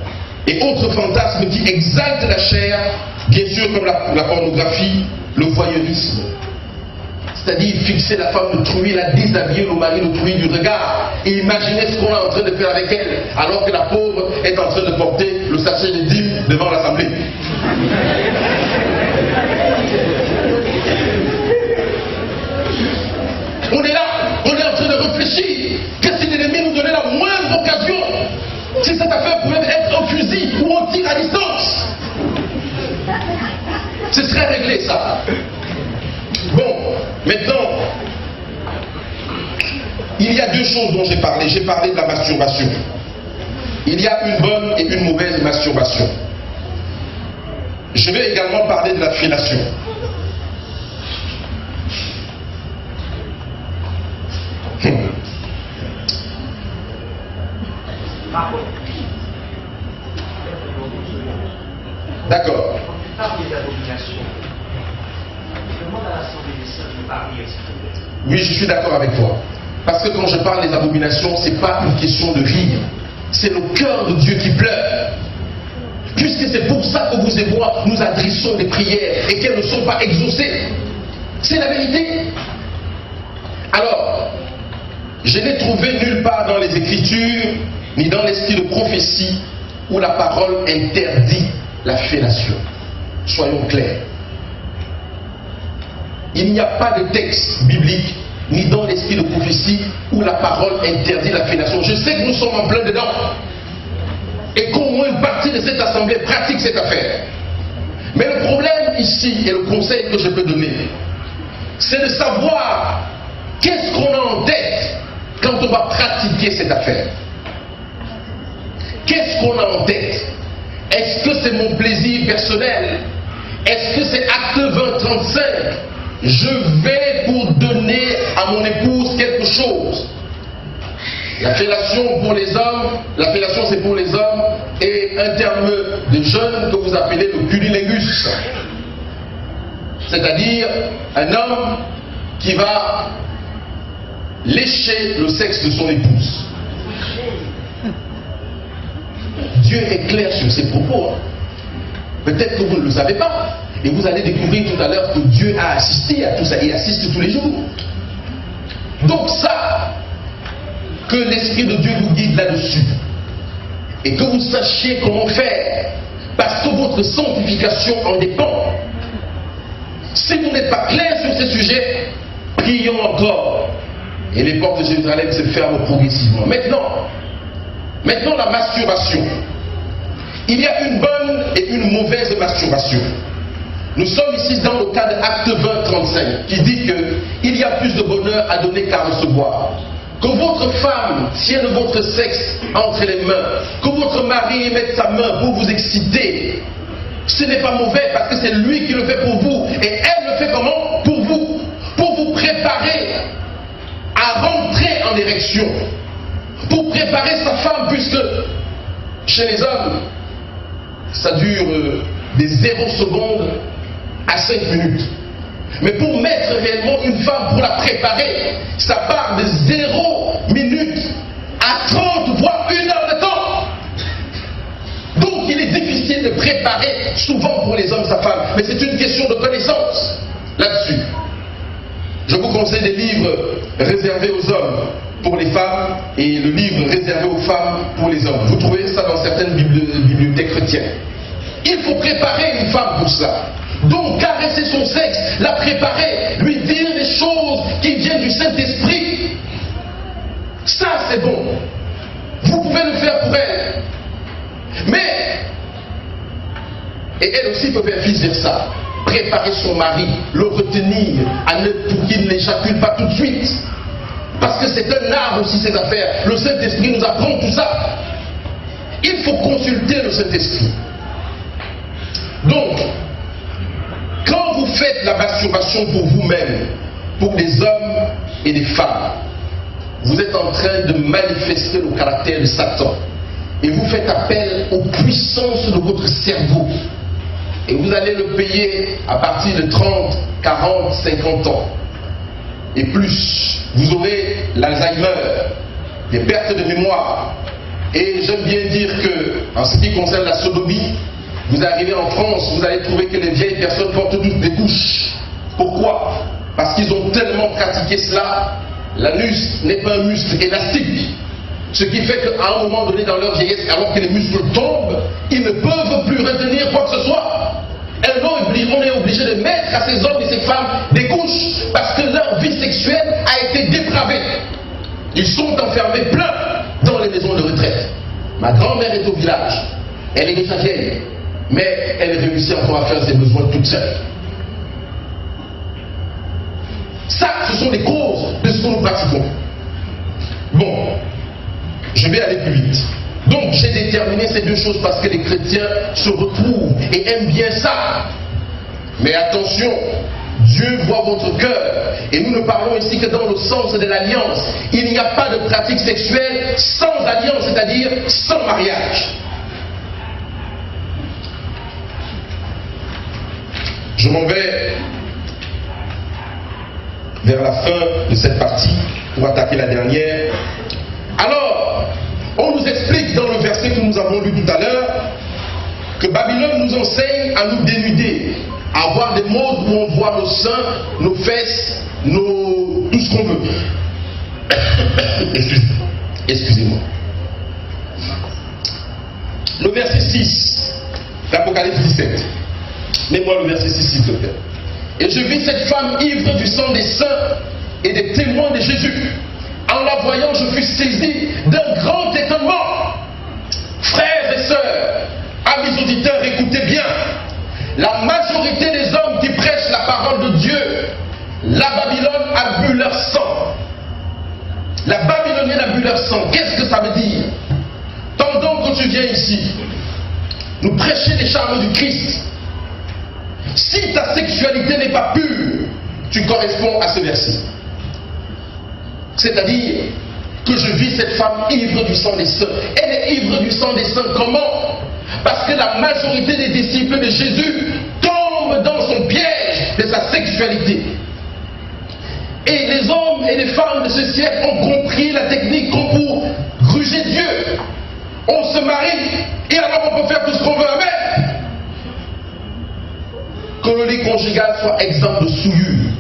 Speaker 1: Et autres fantasmes qui exaltent la chair, bien sûr comme la pornographie, le voyeurisme. C'est-à-dire fixer la femme d'autrui, la déshabiller, le mari d'autrui du regard. Et imaginer ce qu'on est en train de faire avec elle, alors que la pauvre est en train de porter le sachet de dîmes devant l'assemblée. On est là, on est en train de réfléchir. Qu'est-ce que l'ennemi nous donnait la moindre occasion? Si cette affaire pouvait être un fusil ou un tir à distance, ce serait réglé ça. Bon, maintenant, il y a deux choses dont j'ai parlé. J'ai parlé de la masturbation. Il y a une bonne et une mauvaise masturbation. Je vais également parler de la fellation. D'accord. Oui, je suis d'accord avec toi. Parce que quand je parle des abominations, ce n'est pas une question de rire. C'est le cœur de Dieu qui pleure. Puisque c'est pour ça que vous et moi, nous adressons des prières et qu'elles ne sont pas exaucées. C'est la vérité. Alors, je n'ai trouvé nulle part dans les Écritures, ni dans l'esprit de prophétie, où la parole interdit la fellation. Soyons clairs. Il n'y a pas de texte biblique, ni dans l'esprit de prophétie, où la parole interdit la fellation. Je sais que nous sommes en plein dedans, et qu'au moins une partie de cette assemblée pratique cette affaire. Mais le problème ici, et le conseil que je peux donner, c'est de savoir qu'est-ce qu'on a en tête quand on va pratiquer cette affaire. Qu'est-ce qu'on a en tête? Est-ce que c'est mon plaisir personnel? Est-ce que c'est acte 20-35? Je vais pour donner à mon épouse quelque chose. La fellation pour les hommes, la fellation c'est pour les hommes, et un terme de jeune que vous appelez le cunnilingus. C'est-à-dire un homme qui va lécher le sexe de son épouse. Dieu est clair sur ses propos. Peut-être que vous ne le savez pas. Et vous allez découvrir tout à l'heure que Dieu a assisté à tout ça. Il assiste tous les jours. Donc ça, que l'Esprit de Dieu vous guide là-dessus. Et que vous sachiez comment faire. Parce que votre sanctification en dépend. Si vous n'êtes pas clair sur ces sujets, prions encore. Et les portes de Jérusalem se ferment progressivement. Maintenant la masturbation. Il y a une bonne et une mauvaise masturbation. Nous sommes ici dans le cas de Acte 20-35 qui dit qu'il y a plus de bonheur à donner qu'à recevoir. Que votre femme tienne votre sexe entre les mains, que votre mari mette sa main pour vous exciter, ce n'est pas mauvais parce que c'est lui qui le fait pour vous. Et elle le fait comment? Pour vous. Pour vous préparer à rentrer en érection. Pour préparer sa femme, puisque chez les hommes, ça dure des 0 secondes à 5 minutes. Mais pour mettre réellement une femme, pour la préparer, ça part de 0 minute à 30, voire 1 heure de temps. Donc il est difficile de préparer souvent pour les hommes sa femme. Mais c'est une question de connaissance. La Je vous conseille des livres réservés aux hommes pour les femmes et le livre réservé aux femmes pour les hommes. Vous trouvez ça dans certaines bibliothèques chrétiennes. Il faut préparer une femme pour cela. Donc caresser son sexe, la préparer, lui dire des choses qui viennent du Saint-Esprit. Ça c'est bon. Vous pouvez le faire pour elle. Mais, et elle aussi peut faire vice ça. Préparer son mari, le retenir pour qu'il n'éjacule pas tout de suite. Parce que c'est un art aussi ces affaires. Le Saint-Esprit nous apprend tout ça. Il faut consulter le Saint-Esprit. Donc, quand vous faites la masturbation pour vous-même, pour des hommes et des femmes, vous êtes en train de manifester le caractère de Satan. Et vous faites appel aux puissances de votre cerveau. Et vous allez le payer à partir de 30, 40, 50 ans. Et plus, vous aurez l'Alzheimer, des pertes de mémoire. Et j'aime bien dire que, en ce qui concerne la sodomie, vous arrivez en France, vous allez trouver que les vieilles personnes portent toutes des couches. Pourquoi? Parce qu'ils ont tellement pratiqué cela. L'anus n'est pas un muscle élastique. Ce qui fait qu'à un moment donné dans leur vieillesse, alors que les muscles tombent, ils ne peuvent plus retenir quoi que ce soit. On est obligé de mettre à ces hommes et ces femmes des couches parce que leur vie sexuelle a été dépravée. Ils sont enfermés plein dans les maisons de retraite. Ma grand-mère est au village. Elle est déjà vieille, mais elle réussit encore à faire ses besoins toute seule. Ça, ce sont les causes de ce que nous pratiquons. Bon, je vais aller plus vite. Donc, j'ai déterminé ces deux choses parce que les chrétiens se retrouvent et aiment bien ça. Mais attention, Dieu voit votre cœur. Et nous ne parlons ici que dans le sens de l'alliance. Il n'y a pas de pratique sexuelle sans alliance, c'est-à-dire sans mariage. Je m'en vais vers la fin de cette partie pour attaquer la dernière. Alors, on nous explique dans le verset que nous avons lu tout à l'heure que Babylone nous enseigne à nous dénuder, à avoir des modes où on voit nos seins, nos fesses, tout ce qu'on veut. Excusez-moi. Le verset 6 d'Apocalypse 17. Mets-moi le verset 6 s'il te plaît. Et je vis cette femme ivre du sang des saints et des témoins de Jésus. En la voyant, je fus saisi d'un grand étonnement. Frères et sœurs, amis auditeurs, écoutez bien. La majorité des hommes qui prêchent la parole de Dieu, la Babylone a bu leur sang. La Babylonienne a bu leur sang. Qu'est-ce que ça veut dire? Pendant que tu viens ici, nous prêcher les charmes du Christ. Si ta sexualité n'est pas pure, tu corresponds à ce verset. C'est-à-dire que je vis cette femme ivre du sang des saints. Elle est ivre du sang des saints comment? Parce que la majorité des disciples de Jésus tombent dans son piège de sa sexualité. Et les hommes et les femmes de ce siècle ont compris la technique comme pour gruger Dieu. On se marie et alors on peut faire tout ce qu'on veut avec. Que le lit conjugal soit exempt de souillure.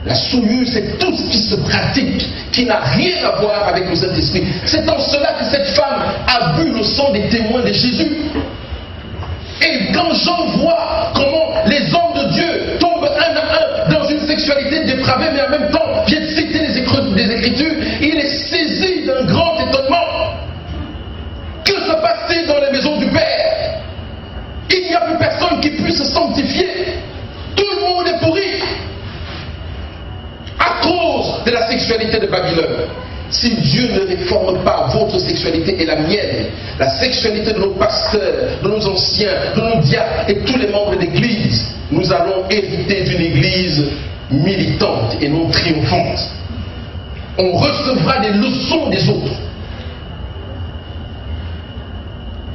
Speaker 1: La souillure, c'est tout ce qui se pratique, qui n'a rien à voir avec le Saint-Esprit. C'est en cela que cette femme a bu le sang des témoins de Jésus. Et quand Jean voit comment les hommes de Dieu tombent un à un dans une sexualité dépravée, mais en même temps viennent citer des Écritures, il est saisi d'un grand étonnement. Que se passe-t-il dans les maisons du Père? Il n'y a plus personne qui puisse se sanctifier. Tout le monde est pourri. À cause de la sexualité de Babylone. Si Dieu ne réforme pas votre sexualité et la mienne, la sexualité de nos pasteurs, de nos anciens, de nos diacres et tous les membres de l'Église, nous allons hériter d'une Église militante et non triomphante. On recevra des leçons des autres.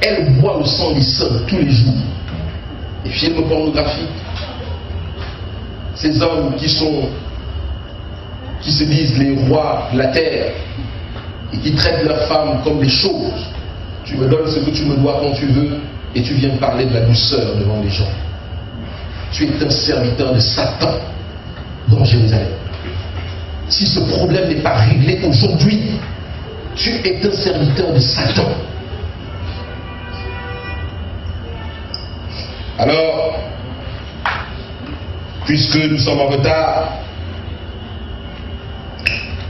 Speaker 1: Elle boit le sang des saints tous les jours. Les films pornographiques, ces hommes qui se disent les rois de la terre et qui traitent leurs femmes comme des choses. Tu me donnes ce que tu me dois quand tu veux et tu viens parler de la douceur devant les gens. Tu es un serviteur de Satan dans Jérusalem. si ce problème n'est pas réglé aujourd'hui, tu es un serviteur de Satan. Alors, puisque nous sommes en retard,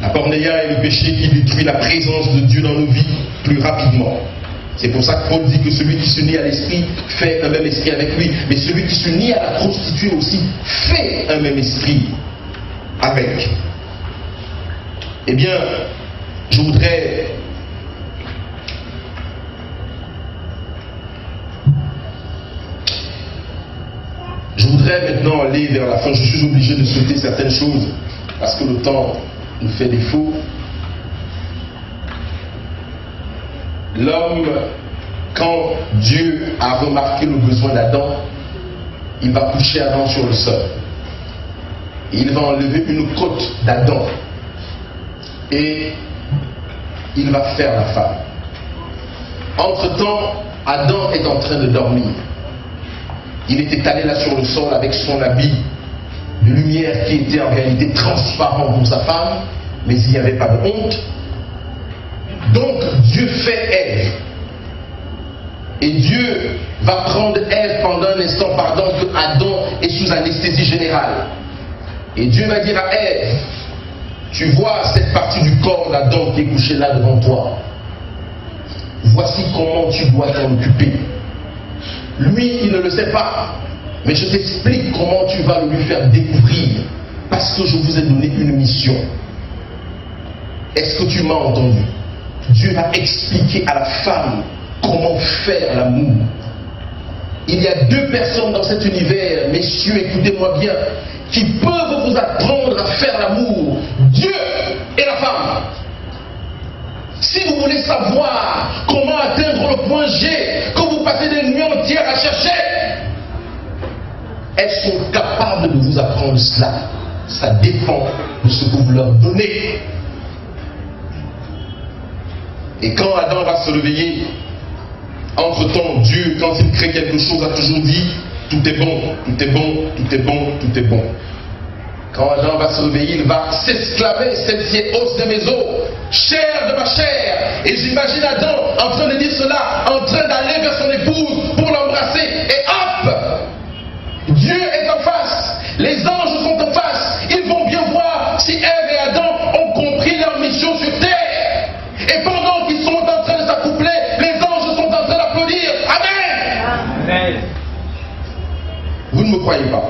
Speaker 1: la pornéia est le péché qui détruit la présence de Dieu dans nos vies plus rapidement. C'est pour ça que Paul dit que celui qui s'unit à l'esprit fait un même esprit avec lui, mais celui qui s'unit à la prostituée aussi fait un même esprit avec. Eh bien, je voudrais maintenant aller vers la fin. Je suis obligé de sauter certaines choses parce que le temps nous fait défaut. L'homme, quand Dieu a remarqué le besoin d'Adam, il va coucher Adam sur le sol. Il va enlever une côte d'Adam et il va faire la femme. Entre-temps, Adam est en train de dormir. Il était allé là sur le sol avec son habit de lumière qui était en réalité transparent pour sa femme, mais il n'y avait pas de honte. Donc Dieu fait Ève. Et Dieu va prendre Ève pendant un instant pendant que Adam est sous anesthésie générale. Et Dieu va dire à Ève, tu vois cette partie du corps d'Adam qui est couchée là devant toi. Voici comment tu dois t'en occuper. Lui, il ne le sait pas. Mais je t'explique comment tu vas le lui faire découvrir. Parce que je vous ai donné une mission. Est-ce que tu m'as entendu? Dieu va expliquer à la femme comment faire l'amour. Il y a deux personnes dans cet univers, messieurs, écoutez-moi bien, qui peuvent vous apprendre à faire l'amour. Dieu et la femme. Si vous voulez savoir comment atteindre le point G, que vous passez des nuits entières à chercher, elles sont capables de vous apprendre cela. Ça dépend de ce que vous leur donnez. Et quand Adam va se réveiller, entre-temps, Dieu, quand il crée quelque chose, a toujours dit, tout est bon, tout est bon, tout est bon, tout est bon. Quand Adam va se réveiller, il va s'exclamer, cette os de mes os, chair de ma chair. Et j'imagine Adam en train de dire cela, en train d'aller vers son épouse pour l'embrasser. Et hop, Dieu est en face, les anges sont en face. Ils vont bien voir si Ève et Adam ont compris leur mission sur terre. Et pendant qu'ils sont en train de s'accoupler, les anges sont en train d'applaudir. Amen. Amen. Vous ne me croyez pas.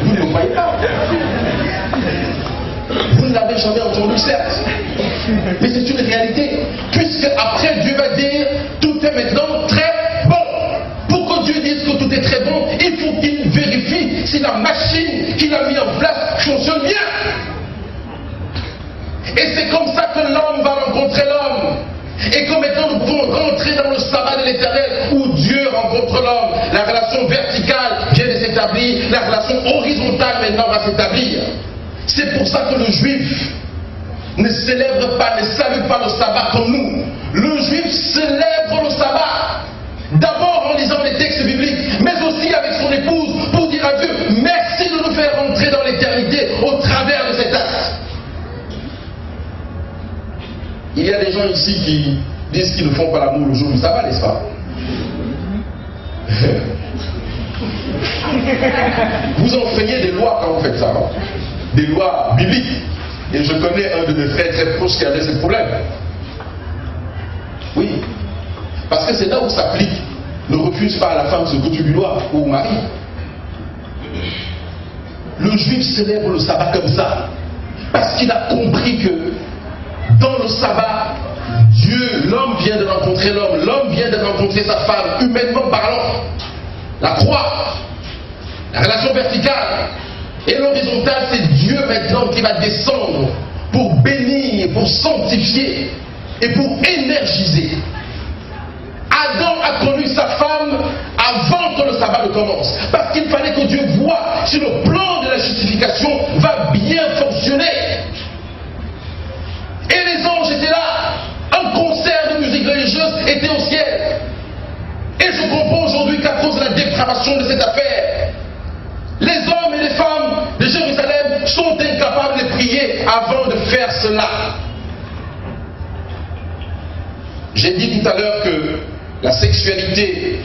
Speaker 1: Vous ne me croyez pas. Vous ne l'avez jamais entendu, certes. Mais c'est une réalité. Puisque après Dieu va dire, tout est maintenant très bon. Pour que Dieu dise que tout est très bon, il faut qu'il vérifie si la machine qu'il a mis en place fonctionne bien. Et c'est comme ça que l'homme va rencontrer l'homme. Et que maintenant nous pouvons rentrer dans le sabbat de l'Éternel où Dieu rencontre l'homme. La relation verticale vient de s'établir, la relation horizontale maintenant va s'établir. C'est pour ça que le juif ne célèbre pas, ne salue pas le sabbat comme nous. Le juif célèbre le sabbat d'abord en lisant les textes bibliques, mais aussi avec son épouse pour dire à Dieu merci de nous faire rentrer dans l'éternité au travers de cet acte. Il y a des gens ici qui disent qu'ils ne font pas l'amour le jour du sabbat, n'est-ce pas? Vous enfreignez des lois quand vous faites ça, hein? Des lois bibliques. Et je connais un de mes frères très proches qui avait ce problème. Oui. Parce que c'est là où s'applique. Ne refuse pas à la femme ce que tu lui dois, ou au mari. Le juif célèbre le sabbat comme ça. Parce qu'il a compris que dans le sabbat, Dieu, l'homme vient de rencontrer l'homme, l'homme vient de rencontrer sa femme, humainement parlant. La croix, la relation verticale et l'horizontale, c'est Dieu maintenant qui va descendre pour bénir, pour sanctifier et pour énergiser. Adam a connu sa femme avant que le sabbat ne commence, parce qu'il fallait que Dieu voie si le plan de la justification va bien fonctionner. Et les anges étaient là. Un concert de musique religieuse était au ciel. Et je comprends aujourd'hui qu'à cause de la dépravation de cette affaire, les hommes et les femmes de avant de faire cela. J'ai dit tout à l'heure que la sexualité,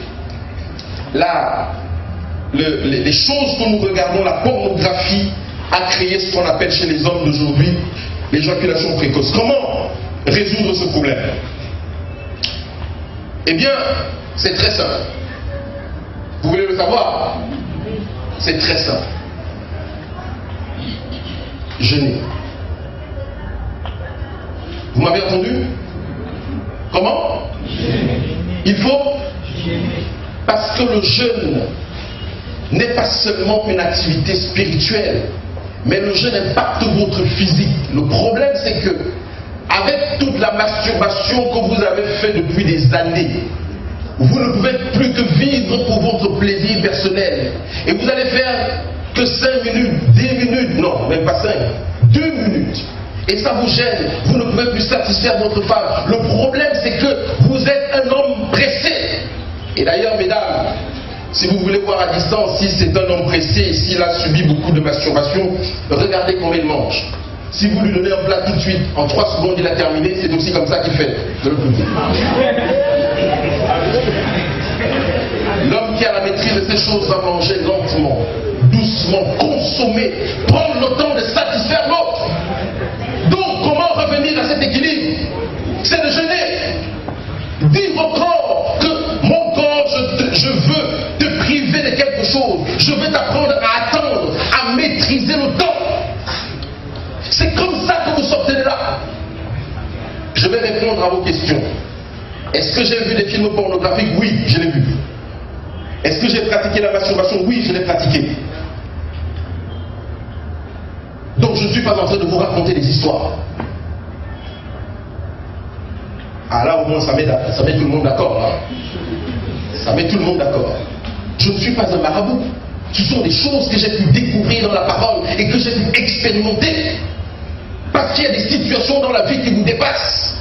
Speaker 1: les choses que nous regardons, la pornographie, a créé ce qu'on appelle chez les hommes d'aujourd'hui l'éjaculation précoce. Comment résoudre ce problème? Eh bien, c'est très simple. Vous voulez le savoir? C'est très simple. Jeûner. Vous m'avez entendu? Comment? Il faut? Parce que le jeûne n'est pas seulement une activité spirituelle, mais le jeûne impacte votre physique. Le problème, c'est que, avec toute la masturbation que vous avez fait depuis des années, vous ne pouvez plus que vivre pour votre plaisir personnel. Et vous allez faire que 5 minutes, 10 minutes, non, même pas 5, 2 minutes. Et ça vous gêne, vous ne pouvez plus satisfaire votre femme. Le problème, c'est que vous êtes un homme pressé. Et d'ailleurs, mesdames, si vous voulez voir à distance si c'est un homme pressé, s'il a subi beaucoup de masturbation, regardez combien il mange. Si vous lui donnez un plat tout de suite, en 3 secondes il a terminé, c'est aussi comme ça qu'il fait. Je le dis. L'homme qui a la maîtrise de ces choses va manger lentement, doucement, consommer, prendre le temps de satisfaire l'autre. Donc comment revenir à cet équilibre? C'est de jeûner. Dire au corps que mon corps, je veux te priver de quelque chose. Je veux t'apprendre à attendre, à maîtriser le temps. C'est comme ça que vous sortez de là. Je vais répondre à vos questions. Est-ce que j'ai vu des films pornographiques? Oui, je l'ai vu. Est-ce que j'ai pratiqué la masturbation? Oui, je l'ai pratiqué. Donc je ne suis pas en train de vous raconter des histoires. Ah là au moins ça met tout le monde d'accord. Hein. Ça met tout le monde d'accord. Je ne suis pas un marabout. Ce sont des choses que j'ai pu découvrir dans la parole et que j'ai pu expérimenter. Parce qu'il y a des situations dans la vie qui vous dépassent.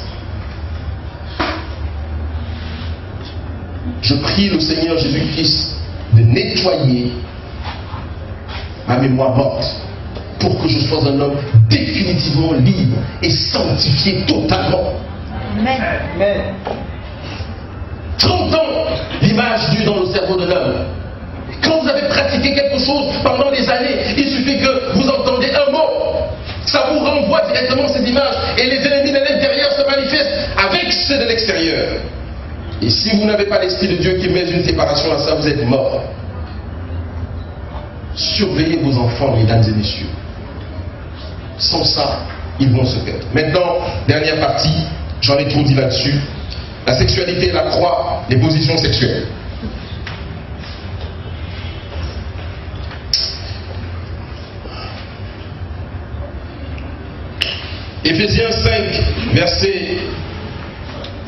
Speaker 1: Je prie le Seigneur Jésus-Christ de nettoyer ma mémoire morte pour que je sois un homme définitivement libre et sanctifié totalement. Amen. 30 ans, l'image dure dans le cerveau de l'homme. Quand vous avez pratiqué quelque chose pendant des années, il suffit que vous entendez un mot. Ça vous renvoie directement ces images. Et les ennemis de l'intérieur se manifestent avec ceux de l'extérieur. Et si vous n'avez pas l'Esprit de Dieu qui met une séparation à ça, vous êtes mort. Surveillez vos enfants, mesdames et messieurs. Sans ça, ils vont se perdre. Maintenant, dernière partie, j'en ai trop dit là-dessus. La sexualité, la croix, les positions sexuelles. Éphésiens 5, versets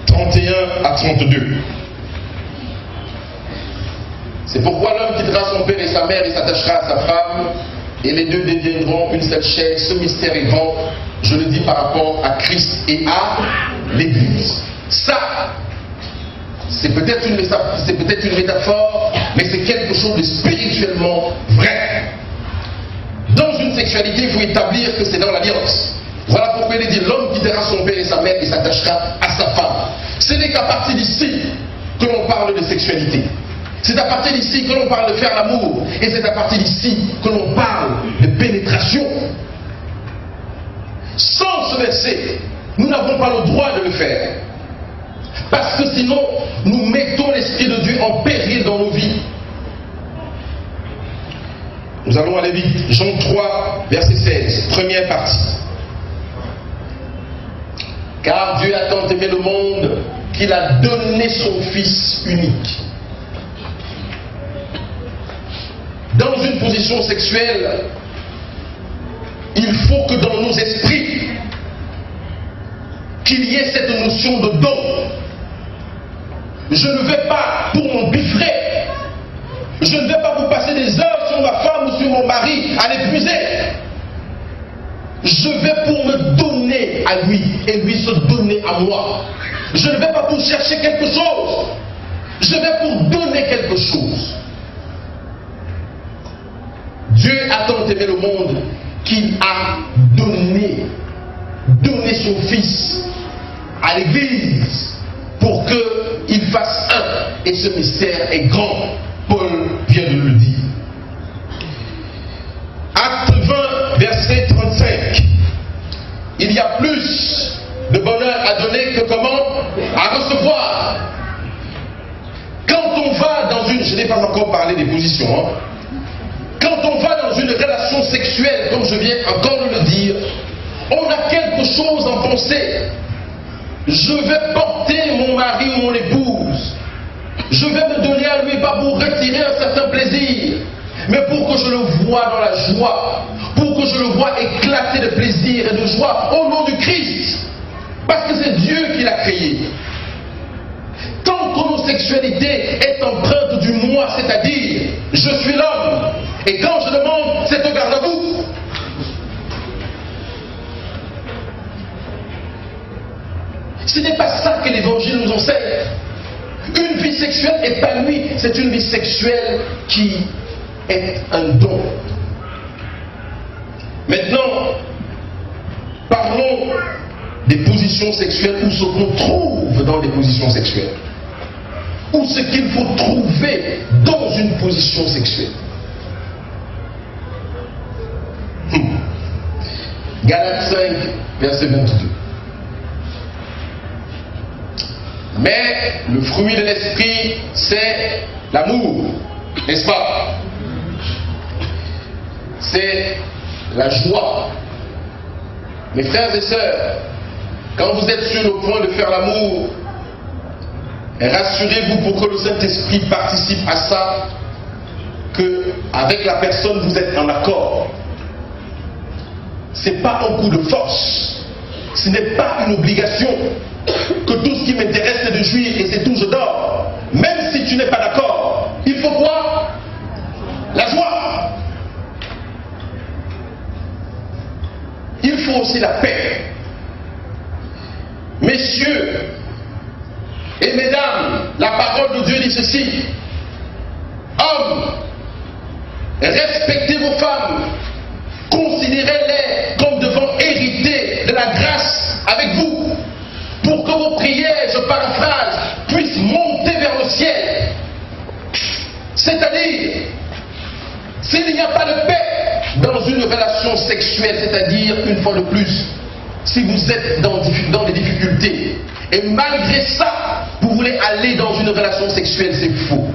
Speaker 1: 31 à 32. C'est pourquoi l'homme quittera son père et sa mère et s'attachera à sa femme, et les deux deviendront une seule chair. Ce mystère est grand, je le dis par rapport à Christ et à l'Église. Ça, c'est peut-être une métaphore, mais c'est quelque chose de spirituellement vrai. Dans une sexualité, il faut établir que c'est dans l'alliance. Voilà pourquoi il est dit, l'homme quittera son père et sa mère et s'attachera à sa femme. Ce n'est qu'à partir d'ici que l'on parle de sexualité. C'est à partir d'ici que l'on parle de faire l'amour. Et c'est à partir d'ici que l'on parle de pénétration. Sans ce verset, nous n'avons pas le droit de le faire. Parce que sinon, nous mettons l'Esprit de Dieu en péril dans nos vies. Nous allons aller vite. Jean 3, verset 16, première partie. Car Dieu a tant aimé le monde qu'il a donné son Fils unique. Dans une position sexuelle, il faut que dans nos esprits, qu'il y ait cette notion de don. Je ne vais pas pour mon biffret. Je ne vais pas vous passer des heures sur ma femme ou sur mon mari à l'épuiser. Je vais pour me donner à lui et lui se donner à moi. Je ne vais pas pour chercher quelque chose. Je vais pour donner quelque chose. Dieu a tant aimé le monde qu'il a donné son Fils à l'Église pour qu'il fasse un. Et ce mystère est grand. Paul vient de le dire. Acte 20, verset 35. Il y a plus de bonheur à donner que comment? À recevoir. Quand on va dans une... Je n'ai pas encore parlé des positions. Quand on va dans une relation sexuelle, comme je viens encore de le dire, on a quelque chose en pensée. Je vais porter mon mari ou mon épouse. Je vais me donner à lui, pas pour retirer un certain plaisir, mais pour que je le voie dans la joie, pour que je le voie éclater de plaisir et de joie au nom du Christ. Parce que c'est Dieu qui l'a créé. Tant que l'homosexualité est empreinte du moi, c'est-à-dire je suis l'homme, et quand je demande, c'est au garde à vous. Ce n'est pas ça que l'Évangile nous enseigne. Une vie sexuelle épanouie, c'est une vie sexuelle qui est un don. Maintenant, parlons des positions sexuelles ou ce qu'on trouve dans des positions sexuelles. Ou ce qu'il faut trouver dans une position sexuelle. Galates 5, verset 22. Mais le fruit de l'esprit, c'est l'amour, n'est-ce pas? C'est la joie. Mes frères et sœurs, quand vous êtes sur le point de faire l'amour, rassurez-vous pour que le Saint-Esprit participe à ça, que avec la personne vous êtes en accord. Ce n'est pas un coup de force, ce n'est pas une obligation. Que tout ce qui m'intéresse c'est de jouir et c'est tout, je dors. Même si tu n'es pas d'accord, il faut quoi? La joie. Il faut aussi la paix. Messieurs et mesdames, la parole de Dieu dit ceci. Hommes, respectez vos femmes, considérez-les comme devant hériter de la grâce avec vous, pour que vos prières, je paraphrase, puissent monter vers le ciel. C'est-à-dire, s'il n'y a pas de paix dans une relation sexuelle, c'est-à-dire, une fois de plus, si vous êtes dans des difficultés, et malgré ça, vous voulez aller dans une relation sexuelle, c'est faux.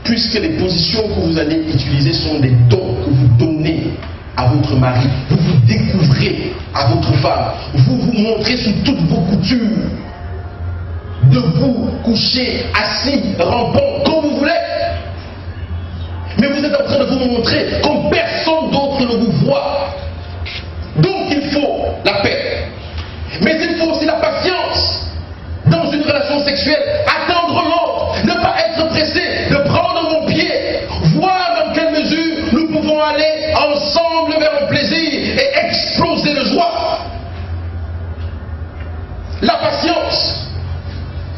Speaker 1: Puisque les positions que vous allez utiliser sont des dons que vous donnez à votre mari, vous vous découvrez à votre femme, vous vous montrez sous toutes vos coutures, debout, couché, assis, rampant, comme vous voulez. Mais vous êtes en train de vous montrer comme personne d'autre ne vous voit. Donc il faut la paix. Mais il faut aussi la patience dans une relation sexuelle. Attendre l'autre, ne pas être pressé, de prendre mon pied, voir dans quelle mesure nous pouvons aller ensemble vers le plaisir et exploser de joie. La patience,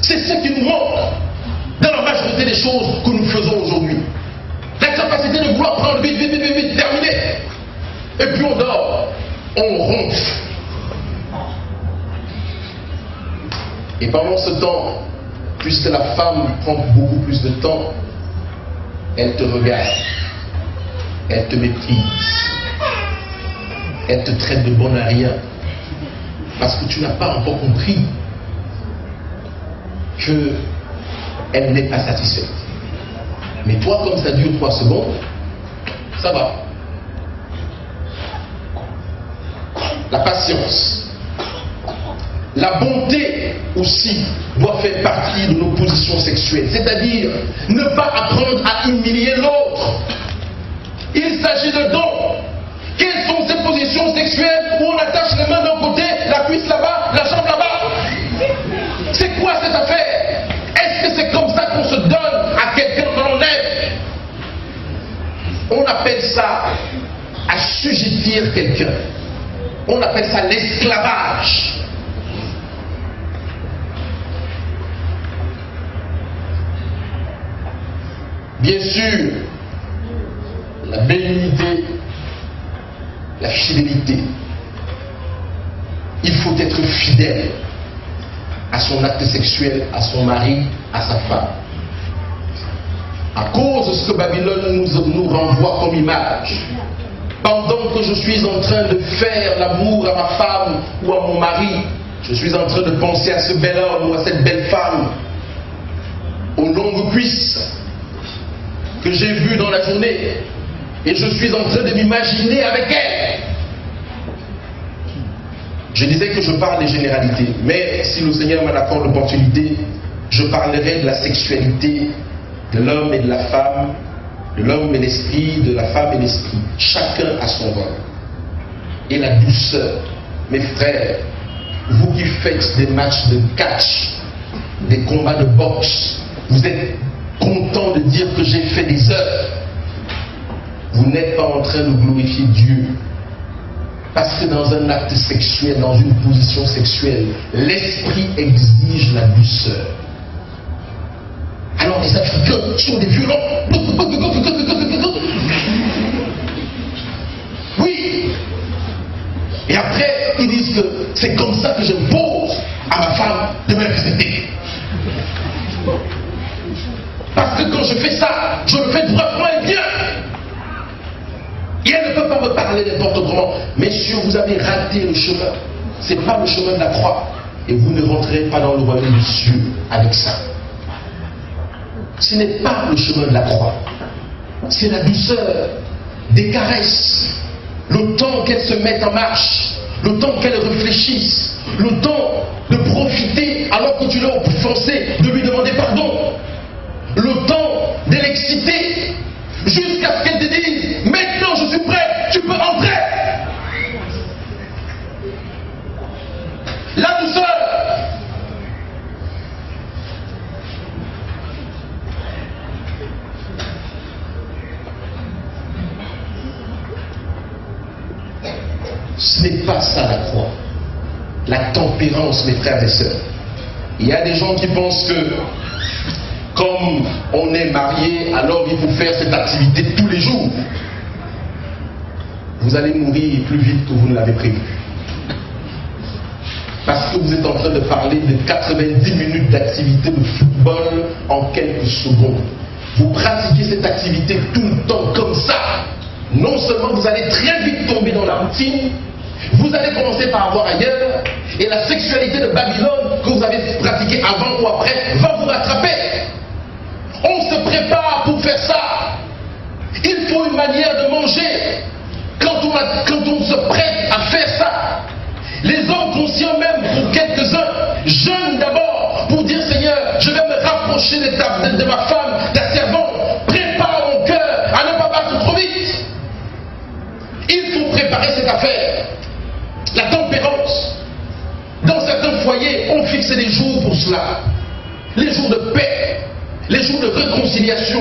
Speaker 1: c'est ce qui nous manque dans la majorité des choses que nous faisons aujourd'hui. La capacité de vouloir prendre vite, terminer. Et puis on dort, on ronfle. Et pendant ce temps, puisque la femme prend beaucoup plus de temps, elle te regarde, elle te méprise, elle te traite de bon à rien, parce que tu n'as pas encore compris qu'elle n'est pas satisfaite. Mais toi, comme ça dure 3 secondes, ça va. La patience. La bonté aussi doit faire partie de nos positions sexuelles. C'est-à-dire ne pas apprendre à humilier l'autre. Il s'agit de dons. Quelles sont ces positions sexuelles où on attache les mains d'un côté, la cuisse là-bas, la jambe là-bas? C'est quoi cette affaire? Est-ce que c'est comme ça qu'on se donne à quelqu'un que l'on aime? On appelle ça assujettir quelqu'un. On appelle ça l'esclavage. Bien sûr, la bénignité, la fidélité. Il faut être fidèle à son acte sexuel, à son mari, à sa femme. À cause de ce que Babylone nous renvoie comme image, pendant que je suis en train de faire l'amour à ma femme ou à mon mari, je suis en train de penser à ce bel homme ou à cette belle femme aux longues cuisses que j'ai vues dans la journée, et je suis en train de m'imaginer avec elle. Je disais que je parle des généralités, mais si le Seigneur m'en accorde l'opportunité, je parlerai de la sexualité de l'homme et de la femme, de l'homme et l'esprit, de la femme et l'esprit. Chacun a son rôle. Et la douceur. Mes frères, vous qui faites des matchs de catch, des combats de boxe, vous êtes contents de dire que j'ai fait des heures. Vous n'êtes pas en train de glorifier Dieu. Parce que dans un acte sexuel, dans une position sexuelle, l'esprit exige la douceur. Alors les Africains sont des violents. Oui. Et après, ils disent que c'est comme ça que j'impose à ma femme de me respecter. Parce que quand je fais ça, je le fais droitement et bien. Et elle ne peut pas me parler n'importe comment. Messieurs, vous avez raté le chemin. Ce n'est pas le chemin de la croix. Et vous ne rentrerez pas dans le royaume des cieux avec ça. Ce n'est pas le chemin de la croix. C'est la douceur, des caresses, le temps qu'elle se mette en marche, le temps qu'elle réfléchisse, le temps de profiter alors que tu l'as offensé, de lui demander pardon, le temps de l'exciter, jusqu'à ce qu'elle te dise, maintenant je suis prêt, tu peux entrer. La douceur. Ce n'est pas ça la croix. La tempérance, mes frères et sœurs. Il y a des gens qui pensent que comme on est marié, alors il faut faire cette activité tous les jours. Vous allez mourir plus vite que vous ne l'avez prévu. Parce que vous êtes en train de parler de 90 minutes d'activité de football en quelques secondes. Vous pratiquez cette activité tout le temps comme ça. Non seulement vous allez très vite tomber dans la routine, vous allez commencer par avoir ailleurs, et la sexualité de Babylone que vous avez pratiquée avant ou après va vous rattraper. On se prépare pour faire ça. Il faut une manière de manger. Quand on se prête à faire ça, les hommes conscients même pour quelques-uns, jeûnent d'abord pour dire Seigneur, je vais me rapprocher de ma femme, ta servante, prépare mon cœur à ne pas battre trop vite. Il faut préparer cette affaire. La tempérance. Dans certains foyers, on fixe des jours pour cela. Les jours de paix, les jours de réconciliation.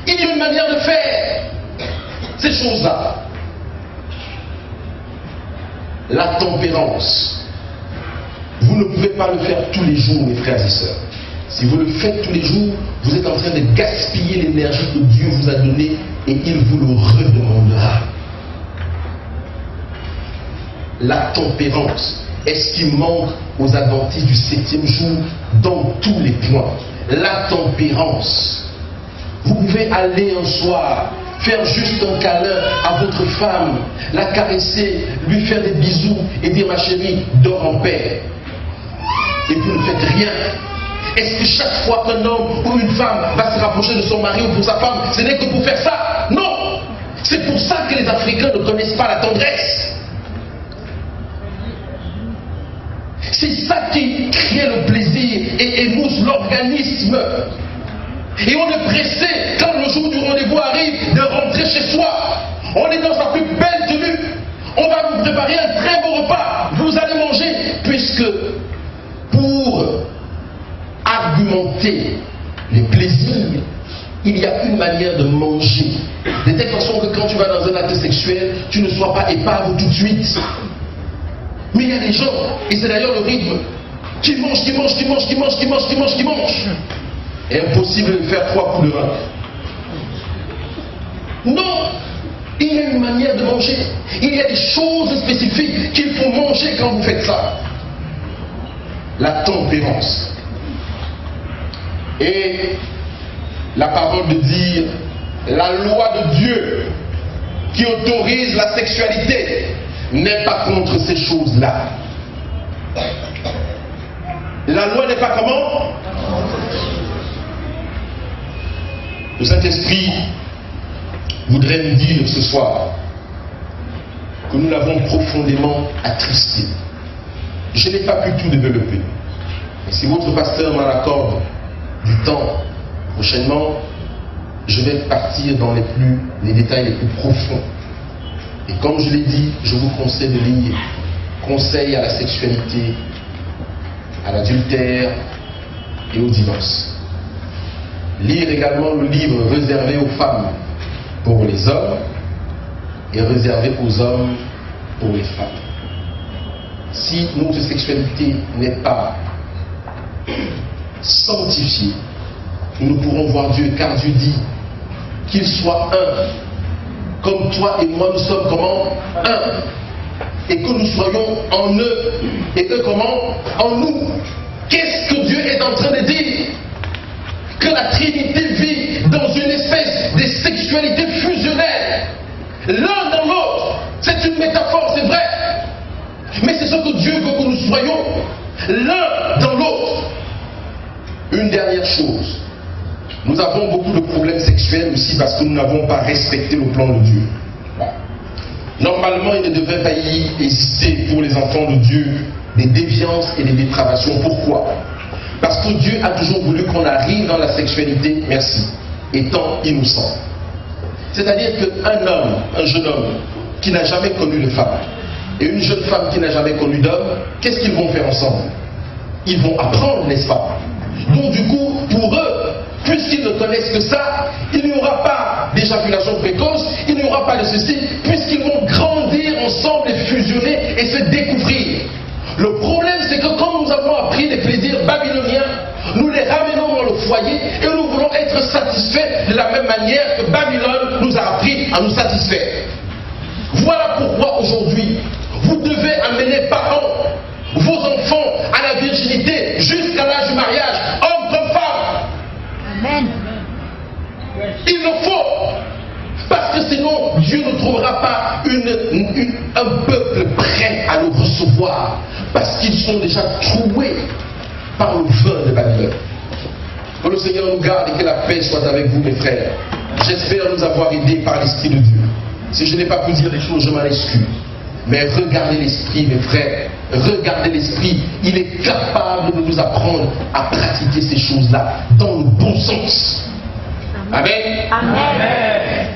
Speaker 1: Il y a une manière de faire ces choses-là. La tempérance. Vous ne pouvez pas le faire tous les jours, mes frères et sœurs. Si vous le faites tous les jours, vous êtes en train de gaspiller l'énergie que Dieu vous a donnée et il vous le redemandera. La tempérance est ce qui manque aux adventistes du 7e jour dans tous les points. La tempérance. Vous pouvez aller un soir, faire juste un câlin à votre femme, la caresser, lui faire des bisous et dire ma chérie, dors en paix. Et vous ne faites rien. Est-ce que chaque fois qu'un homme ou une femme va se rapprocher de son mari ou pour sa femme, ce n'est que pour faire ça? Non. C'est pour ça que les Africains ne connaissent pas la tendresse. C'est ça qui crée le plaisir et émousse l'organisme. Et on est pressé, quand le jour du rendez-vous arrive, de rentrer chez soi. On est dans sa plus belle tenue. On va vous préparer un très beau repas. Vous allez manger, puisque pour argumenter les plaisirs, il y a une manière de manger. De telle façon que quand tu vas dans un acte sexuel, tu ne sois pas épave tout de suite. Mais il y a des gens, et c'est d'ailleurs le rythme, qui mangent. Impossible de faire 3 coups de rein. Non, il y a une manière de manger. Il y a des choses spécifiques qu'il faut manger quand vous faites ça. La tempérance. Et la parole de dire, la loi de Dieu qui autorise la sexualité n'est pas contre ces choses-là. La loi n'est pas comment? Le Saint-Esprit voudrait nous dire ce soir que nous l'avons profondément attristé. Je n'ai pas pu tout développer. Mais si votre pasteur m'en accorde du temps prochainement, je vais partir dans les détails les plus profonds. Et comme je l'ai dit, je vous conseille de lire Conseil à la sexualité, à l'adultère et au divorce. Lire également le livre réservé aux femmes pour les hommes et réservé aux hommes pour les femmes. Si notre sexualité n'est pas sanctifiée, nous ne pourrons voir Dieu, car Dieu dit qu'il soit un. Comme toi et moi, nous sommes comment? Un. Et que nous soyons en eux. Et eux comment? En nous. Qu'est-ce que Dieu est en train de dire? Que la Trinité vit dans une espèce de sexualité fusionnelle. L'un dans l'autre. C'est une métaphore, c'est vrai. Mais c'est ce que Dieu veut que nous soyons. L'un dans l'autre. Une dernière chose. Nous avons beaucoup de problèmes sexuels aussi parce que nous n'avons pas respecté le plan de Dieu. Normalement, il ne devrait pas y exister pour les enfants de Dieu des déviances et des dépravations. Pourquoi? Parce que Dieu a toujours voulu qu'on arrive dans la sexualité, merci, étant innocent. C'est-à-dire qu'un homme, un jeune homme qui n'a jamais connu de femme et une jeune femme qui n'a jamais connu d'homme, qu'est-ce qu'ils vont faire ensemble? Ils vont apprendre, n'est-ce pas? Donc du coup, pour eux, puisqu'ils ne connaissent que ça, il n'y aura pas d'éjaculation précoce, il n'y aura pas de ceci, puisqu'ils vont grandir ensemble et fusionner et se découvrir. Le problème, c'est que comme nous avons appris les plaisirs babyloniens, nous les ramenons dans le foyer et nous voulons être satisfaits de la même manière que Babylone nous a appris à nous satisfaire. Voilà pourquoi aujourd'hui, vous devez amener parents, vos enfants à la virginité jusqu'à l'âge du mariage, homme comme femme. Amen. Il le faut. Parce que sinon, Dieu ne trouvera pas un peuple prêt à nous recevoir. Parce qu'ils sont déjà troués par le vin de Babylone. Que le Seigneur nous garde et que la paix soit avec vous, mes frères. J'espère nous avoir aidés par l'Esprit de Dieu. Si je n'ai pas pu dire des choses, je m'en excuse. Mais regardez l'Esprit, mes frères. Regardez l'Esprit. Il est capable de nous apprendre à pratiquer ces choses-là dans le bon sens. Amen.
Speaker 2: Amen.